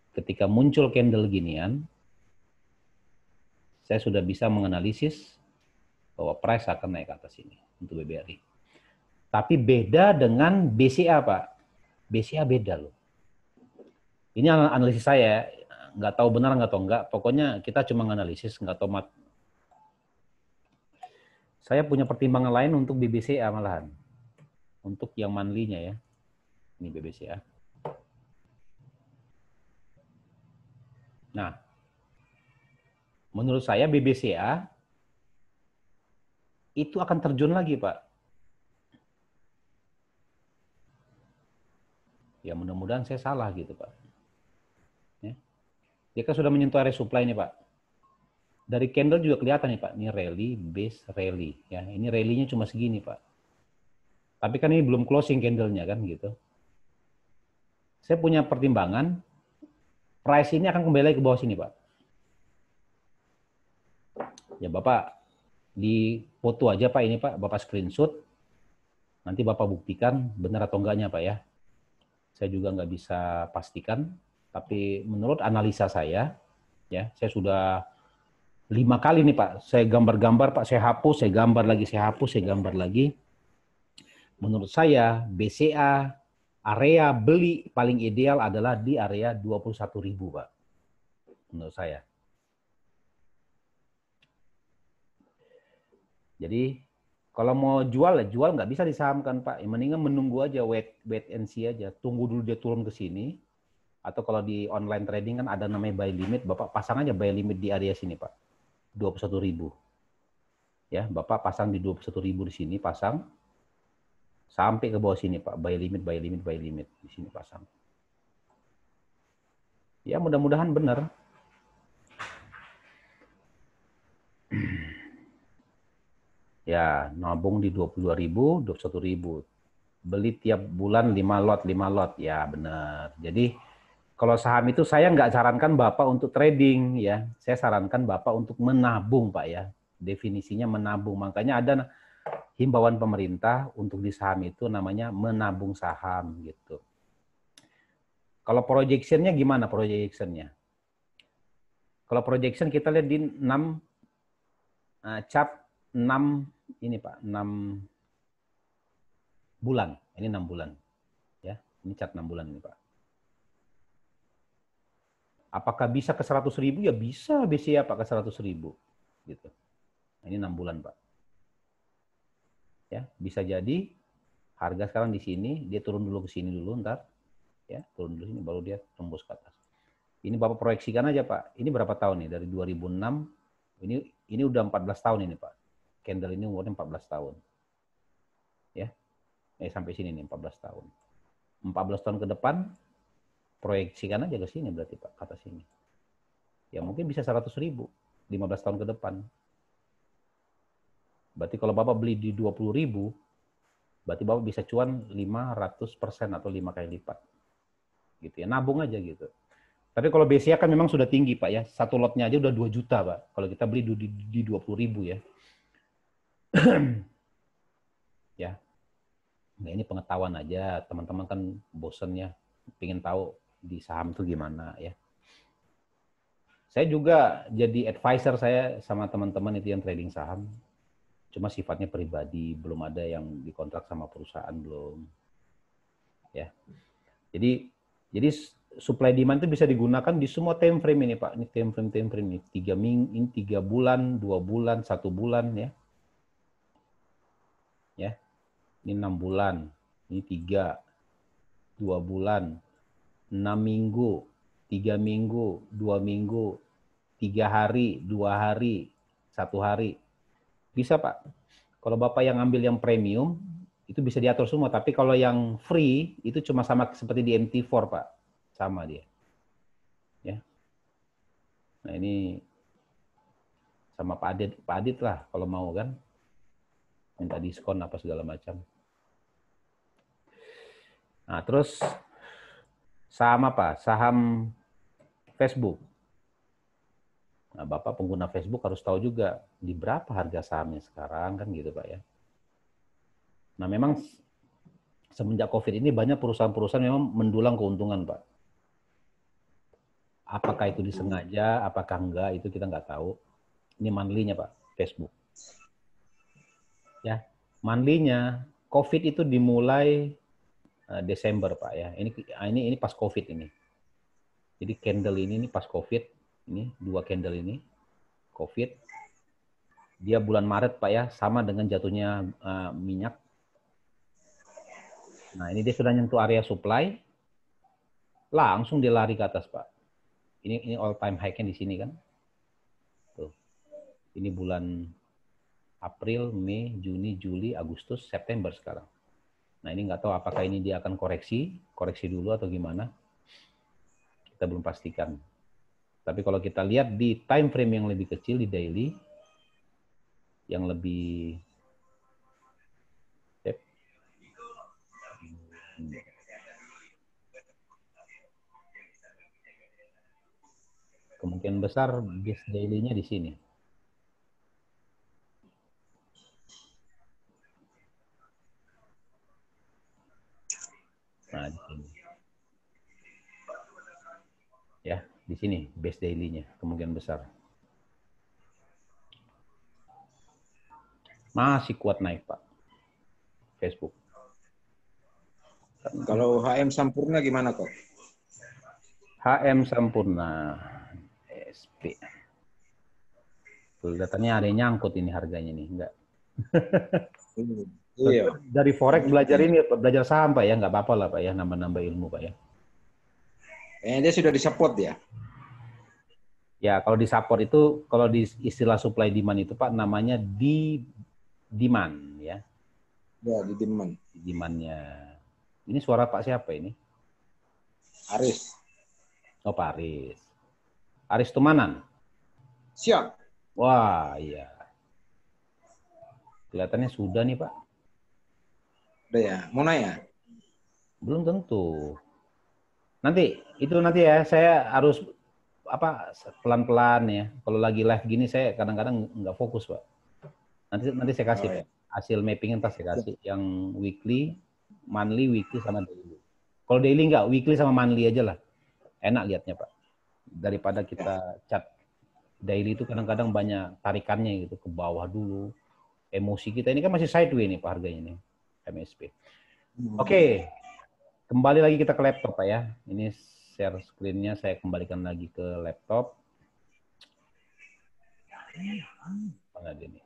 Ketika muncul candle ginian, saya sudah bisa menganalisis bahwa price akan naik ke atas ini untuk BBRI. Tapi beda dengan BCA Pak. BCA beda loh. Ini analisis saya, nggak tahu benar nggak tahu enggak. Pokoknya kita cuma analisis, nggak tahu saya punya pertimbangan lain untuk BBCA malahan. Untuk yang monthly-nya ya. Ini BBCA. Nah, menurut saya BBCA itu akan terjun lagi, Pak. Ya mudah-mudahan saya salah gitu, Pak. Ya. Dia kan sudah menyentuh area supply nih, Pak. Dari candle juga kelihatan nih, Pak. Ini rally, base rally. Ya, ini rally-nya cuma segini, Pak. Tapi kan ini belum closing candle-nya kan gitu. Saya punya pertimbangan, price ini akan kembali lagi ke bawah sini, Pak. Ya, Bapak di foto aja, Pak, ini, Pak. Bapak screenshot. Nanti Bapak buktikan benar atau enggaknya, Pak, ya. Saya juga nggak bisa pastikan, tapi menurut analisa saya, ya, saya sudah 5 kali nih, Pak. Saya gambar-gambar, Pak. Saya hapus, saya gambar lagi, saya hapus, saya gambar lagi. Menurut saya, BCA area beli paling ideal adalah di area 21.000, Pak. Menurut saya. Jadi kalau mau jual, jual nggak bisa disahamkan, Pak. Mendingan menunggu aja, wait and see aja. Tunggu dulu dia turun ke sini. Atau kalau di online trading kan ada namanya buy limit. Bapak pasang aja buy limit di area sini, Pak. 21.000. Ya, Bapak pasang di 21.000 di sini, pasang. Sampai ke bawah sini, Pak. Buy limit, buy limit, buy limit. Di sini pasang. Ya, mudah-mudahan benar. Ya, nabung di 22.000, 21.000. Beli tiap bulan 5 lot, 5 lot. Ya, benar. Jadi, kalau saham itu saya nggak sarankan Bapak untuk trading, ya. Saya sarankan Bapak untuk menabung, Pak, ya. Definisinya menabung. Makanya ada himbauan pemerintah untuk di saham itu namanya menabung saham, gitu. Kalau projection-nya gimana projection-nya? Kalau projection kita lihat di 6, chart 6, ini Pak, 6 bulan. Ini 6 bulan. Ya, ini chart 6 bulan ini Pak. Apakah bisa ke 100.000? Ya bisa BCA Pak ke 100.000. Gitu. Ini 6 bulan Pak. Ya, bisa jadi harga sekarang di sini, dia turun dulu ke sini dulu ntar. Ya, turun dulu sini baru dia tembus ke atas. Ini Bapak proyeksikan aja Pak. Ini berapa tahun nih dari 2006? Ini udah 14 tahun ini Pak. Candle ini umurnya 14 tahun. Ya. Sampai sini nih 14 tahun. 14 tahun ke depan, proyeksikan aja ke sini berarti Pak, kata sini. Ya mungkin bisa 100.000, 15 tahun ke depan. Berarti kalau Bapak beli di 20.000, berarti Bapak bisa cuan 500% atau 5 kali lipat. Gitu ya, nabung aja gitu. Tapi kalau BCA kan memang sudah tinggi Pak ya, satu lotnya aja udah 2 juta Pak. Kalau kita beli di 20.000 ya. Ya. Nah ini pengetahuan aja, teman-teman kan bosen ya, pengen tahu di saham itu gimana ya. Saya juga jadi advisor saya sama teman-teman itu yang trading saham. Cuma sifatnya pribadi, belum ada yang dikontrak sama perusahaan belum. Ya. Jadi supply demand itu bisa digunakan di semua time frame ini Pak. Ini time frame ini 3 minggu, ini 3 bulan, 2 bulan, 1 bulan ya. Ya. Ini 6 bulan, ini 3, 2 bulan, 6 minggu, 3 minggu, 2 minggu, 3 hari, 2 hari, 1 hari. Bisa Pak. Kalau Bapak yang ambil yang premium, itu bisa diatur semua. Tapi kalau yang free, itu cuma sama seperti di MT4 Pak. Sama dia. Ya. Nah ini sama Pak Adit lah kalau mau kan. Minta diskon apa segala macam. Nah, terus saham apa? Saham Facebook. Nah, Bapak pengguna Facebook harus tahu juga di berapa harga sahamnya sekarang kan gitu Pak ya. Nah, memang semenjak COVID ini banyak perusahaan-perusahaan memang mendulang keuntungan Pak. Apakah itu disengaja, apakah enggak, itu kita nggak tahu. Ini monthly-nya Pak, Facebook. Ya, monthly-nya COVID itu dimulai Desember Pak ya. Ini pas COVID ini. Jadi candle ini pas COVID, ini 2 candle ini COVID. Dia bulan Maret Pak ya, sama dengan jatuhnya minyak. Nah, ini dia sudah nyentuh area supply. Langsung dia lari ke atas Pak. Ini all time high-nya di sini kan. Tuh. Ini bulan April, Mei, Juni, Juli, Agustus, September sekarang. Nah ini nggak tahu apakah ini dia akan koreksi dulu atau gimana. Kita belum pastikan. Tapi kalau kita lihat di time frame yang lebih kecil, di daily, yang lebih kemungkinan besar base daily-nya di sini. Nah, di sini. Ya, di sini base daily-nya kemungkinan besar. Masih kuat naik, Pak. Facebook. Kalau HM Sampurna gimana kok? HM Sampurna SP. Tuh, datanya ada yang nyangkut ini harganya nih, enggak. Iya. Dari forex belajar saham Pak ya, nggak apa-apa lah Pak ya, nambah-nambah ilmu Pak ya. Dia sudah disupport ya? Ya kalau di support itu, kalau di istilah supply demand itu Pak namanya di demand ya. Ya di demand. Di demandnya. Ini suara Pak siapa ini? Aris. Oh Pak Aris. Aris Tumanan. Siap. Wah iya. Kelihatannya sudah nih Pak. Udah ya, mau nanya? Belum tentu. Nanti ya saya harus pelan-pelan ya. Kalau lagi live gini saya kadang-kadang nggak fokus Pak. Nanti saya kasih Pak. Hasil mappingnya ntar saya kasih yang weekly, monthly, weekly sama daily. Kalau daily nggak, weekly sama monthly aja lah. Enak lihatnya Pak. Daripada kita chat daily itu kadang-kadang banyak tarikannya gitu ke bawah dulu. Emosi kita ini kan masih sideways nih Pak harganya nih. MSP. Oke. Kembali lagi kita ke laptop Pak ya. Ini share screen-nya saya kembalikan lagi ke laptop. Mana dia nih?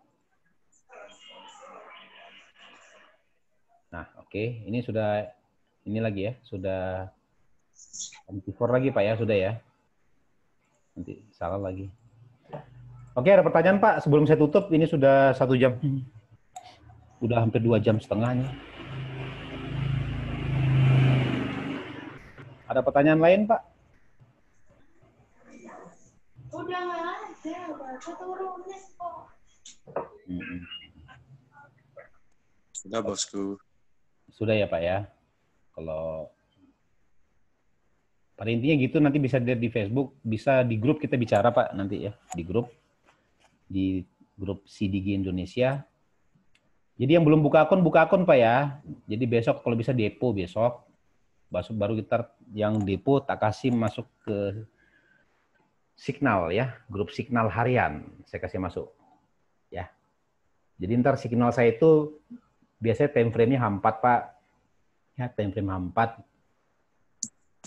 Nah, oke. Ini sudah lagi ya. Sudah MT4 lagi Pak ya, sudah ya. Nanti salah lagi. Oke, ada pertanyaan Pak sebelum saya tutup. Ini sudah 1 jam. Udah hampir 2 jam setengah nih. Ada pertanyaan lain, Pak? Udah nggak ada, baca turunnya kok. Sudah, bosku. Sudah ya, Pak ya. Kalau pada intinya gitu, nanti bisa dilihat di Facebook, bisa di grup kita bicara, Pak, nanti ya. Di grup CDG Indonesia. Jadi yang belum buka akun, Pak ya. Jadi besok kalau bisa depo besok. Baru kita yang depo tak kasih masuk ke Signal ya, grup Signal harian. Saya kasih masuk. Ya. Jadi ntar Signal saya itu biasanya time frame-nya H4, Pak. Ya, time frame H4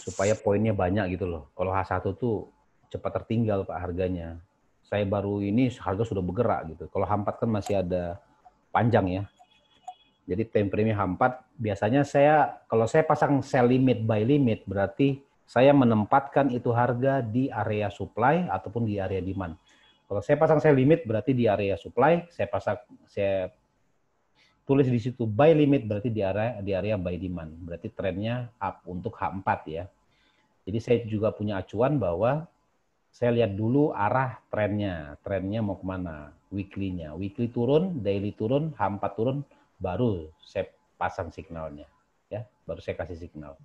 supaya poinnya banyak gitu loh. Kalau H1 tuh cepat tertinggal, Pak, harganya. Saya baru ini harga sudah bergerak gitu. Kalau H4 kan masih ada panjang ya. Jadi time frame-nya H4 biasanya kalau saya pasang sell limit, buy limit berarti saya menempatkan itu harga di area supply ataupun di area demand. Kalau saya pasang sell limit berarti di area supply, saya tulis di situ buy limit berarti di area buy demand. Berarti trennya up untuk H4 ya. Jadi saya juga punya acuan bahwa saya lihat dulu arah trennya mau kemana, weekly-nya. Weekly turun, daily turun, H4 turun, baru saya pasang signalnya. Ya, baru saya kasih signal.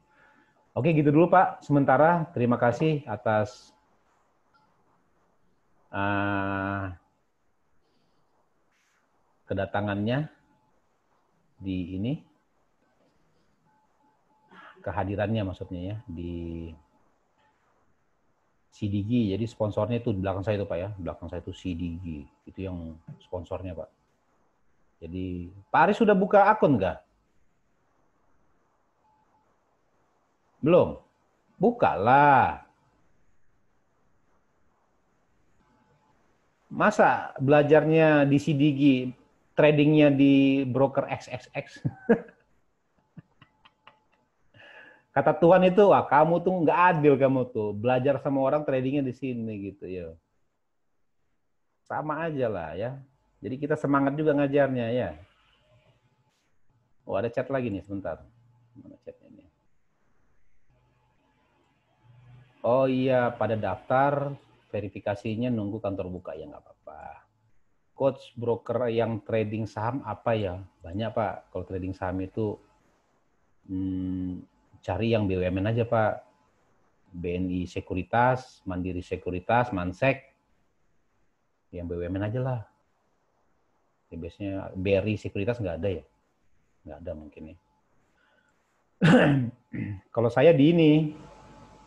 Oke, gitu dulu Pak. Sementara, terima kasih atas kedatangannya di ini, kehadirannya maksudnya ya, di CDG. Jadi sponsornya itu di belakang saya itu Pak ya, di belakang saya itu CDG. Itu yang sponsornya Pak. Jadi, Pak Aris sudah buka akun nggak? Belum? Bukalah. Masa belajarnya di CDG, tradingnya di broker XXX? Kata Tuhan itu, wah kamu tuh nggak adil kamu tuh. Belajar sama orang tradingnya di sini gitu ya. Sama aja lah ya. Jadi kita semangat juga ngajarnya ya. Oh ada chat lagi nih sebentar. Mana chatnya ini? Oh iya, pada daftar verifikasinya nunggu kantor buka ya nggak apa-apa. Coach broker yang trading saham apa ya? Banyak Pak. Kalau trading saham itu cari yang BUMN aja Pak. BNI Sekuritas, Mandiri Sekuritas, Mansek. Yang BUMN aja lah. Ya, biasanya BRI Sekuritas nggak ada ya? Nggak ada mungkin ya. Kalau saya di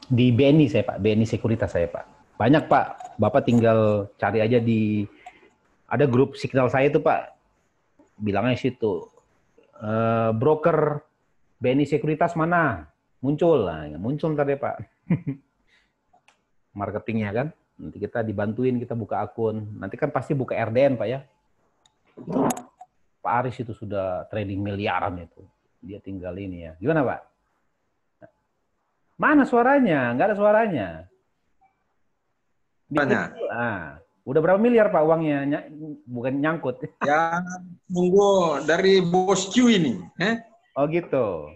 BNI saya Pak, BNI Sekuritas saya Pak. Banyak Pak, Bapak tinggal cari aja ada grup signal saya itu Pak. Bilangnya situ, broker BNI Sekuritas mana? Muncul, muncul tadi Pak. Marketingnya kan, nanti kita dibantuin, kita buka akun. Nanti kan pasti buka RDN Pak ya. Pak Aris itu sudah trading miliaran itu. Dia tinggal ini ya. Gimana Pak? Mana suaranya? Nggak ada suaranya. Udah berapa miliar Pak uangnya? Bukan nyangkut. Ya, nunggu dari bos Q ini. Oh gitu.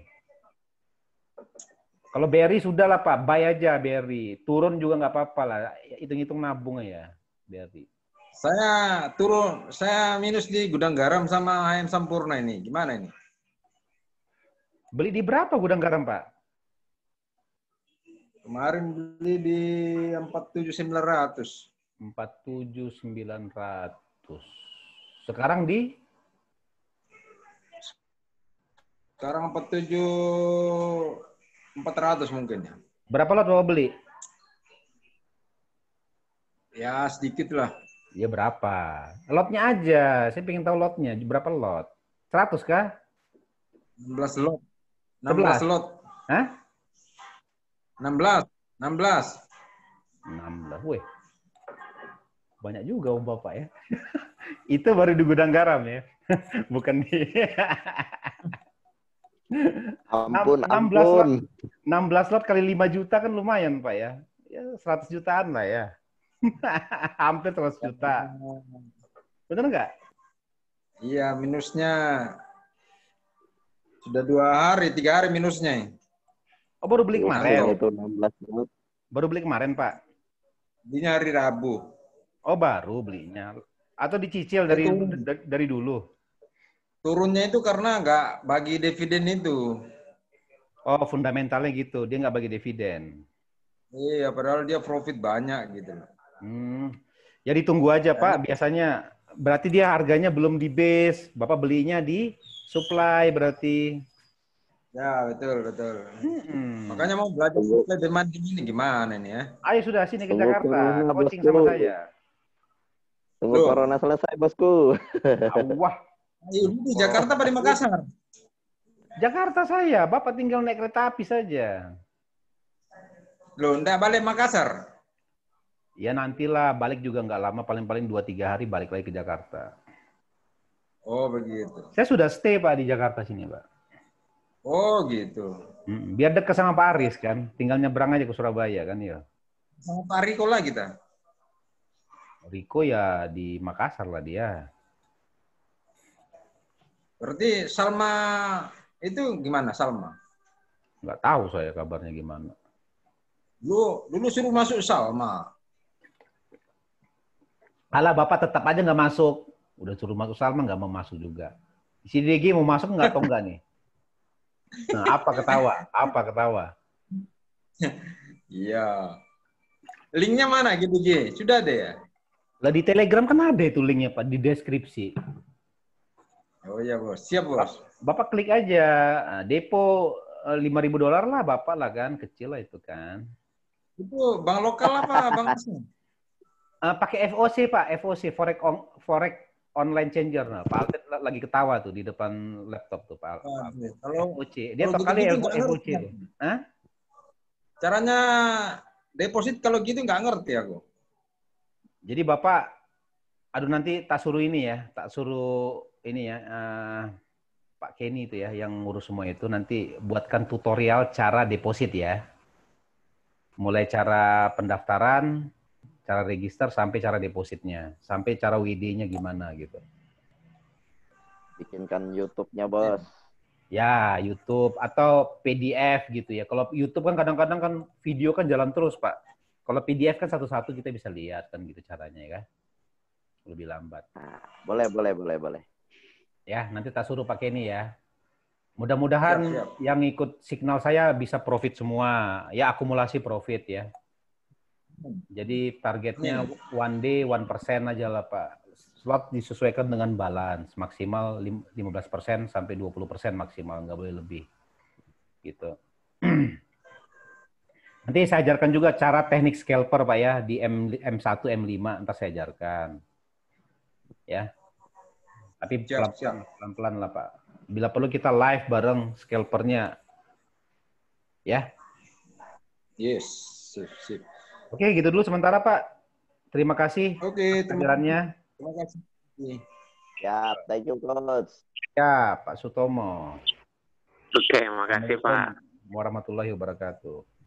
Kalau BRI sudah lah Pak, buy aja BRI. Turun juga nggak apa-apa lah. Hitung-hitung nabung ya BRI. Saya minus di gudang garam sama ayam Sampurna ini. Gimana ini? Beli di berapa gudang garam Pak? Kemarin beli di 47.900. 47.900. Sekarang di? Sekarang 47.400 mungkin ya. Berapa lot Bapak beli? Ya sedikit lah. Ya berapa? Lotnya aja. Saya pengen tahu lotnya. Berapa lot? 100 kah? 16 lot. 11 lot. Hah? 16. 16. Wih. Banyak juga Bapak ya. Itu baru di gudang garam ya. Bukan di... Ampun, 16 lot kali 5 juta kan lumayan Pak ya. Ya 100 jutaan lah ya. Hampir 100 juta. Benar nggak? Iya, minusnya sudah 3 hari minusnya. Oh, baru beli kemarin. Itu 16 menit. Baru beli kemarin, Pak. Belinya hari Rabu. Oh, baru belinya. Atau dicicil dari Itu dari dulu. turunnya itu karena nggak bagi dividen itu. Oh, fundamentalnya gitu. Dia nggak bagi dividen. Iya, padahal dia profit banyak gitu. Ya ditunggu aja, Pak. Biasanya berarti dia harganya belum di base. Bapak belinya di supply berarti. Ya, betul, betul. Makanya mau belajar supply demand ini gimana nih ya? Ayo sudah sini ke Tunggu Jakarta. corona, Coaching bosku. sama saya. Tunggu Loh. corona selesai, bosku. Wah, Ini di Jakarta apa di Makassar? Jakarta saya. Bapak tinggal naik kereta api saja. Loh, enggak balik Makassar. Ya nantilah, balik juga nggak lama. Paling-paling 2-3 hari balik lagi ke Jakarta. Oh, begitu. Saya sudah stay, Pak, di Jakarta sini, Pak. Oh, gitu. Biar dekat sama Pak Aris kan. Tinggal nyebrang aja ke Surabaya kan ya. Sama Pak Riko lah kita. Riko ya di Makassar lah dia. Berarti Salma itu gimana Salma? Nggak tahu saya kabarnya gimana. Dulu suruh masuk Salma. Alah, Bapak tetap aja nggak masuk. Udah suruh masuk Salma nggak mau masuk juga. Si DG mau masuk nggak atau nggak nih? Nah, apa ketawa? Apa ketawa? Iya. Linknya mana gitu, G? Sudah ada ya? Lah di Telegram kan ada itu linknya, Pak, di deskripsi. Oh iya, Bos. Siap, Bos. Bapak klik aja. Nah, depo $5.000 lah Bapak lah kan. Kecil lah itu kan. Itu bank lokal apa bank asing? Pakai FOC, Pak. FOC, Forex Online Changer. Nah, Pak Alfred lagi ketawa tuh di depan laptop tuh, Pak. Kalau FOC. Dia kalau top kali gitu-gitu nggak FOC. ngerti. Hah? Caranya deposit kalau gitu nggak ngerti aku. Jadi Bapak, aduh nanti tak suruh ini ya. Tak suruh ini ya. Pak Kenny itu ya yang ngurus semua itu. Nanti buatkan tutorial cara deposit ya. Mulai cara pendaftaran, cara register, sampai cara depositnya. Sampai cara WD-nya gimana gitu. Bikinkan YouTube-nya, Bos. Ya, YouTube atau PDF gitu ya. Kalau YouTube kan kadang-kadang kan video kan jalan terus, Pak. Kalau PDF kan satu-satu kita bisa lihat kan gitu caranya ya kan. Lebih lambat. Nah, boleh. Ya, nanti tak suruh pakai ini ya. Mudah-mudahan Siap. yang ikut signal saya bisa profit semua. Ya, akumulasi profit ya. Jadi targetnya one day 1% aja lah, Pak. Slot disesuaikan dengan balance. Maksimal 15% sampai 20% maksimal. Nggak boleh lebih. Gitu. Nanti saya ajarkan juga cara teknik scalper, Pak ya. Di M1, M5, ntar saya ajarkan. Ya. Tapi pelan-pelan lah, Pak. Bila perlu kita live bareng scalpernya. Ya. Yes, sip. Oke, gitu dulu sementara, Pak. Terima kasih. Oke, Terima kasih. Ya, thank you, Coach. Ya, Pak Sutomo. Oke, makasih Pak. Warahmatullahi wabarakatuh.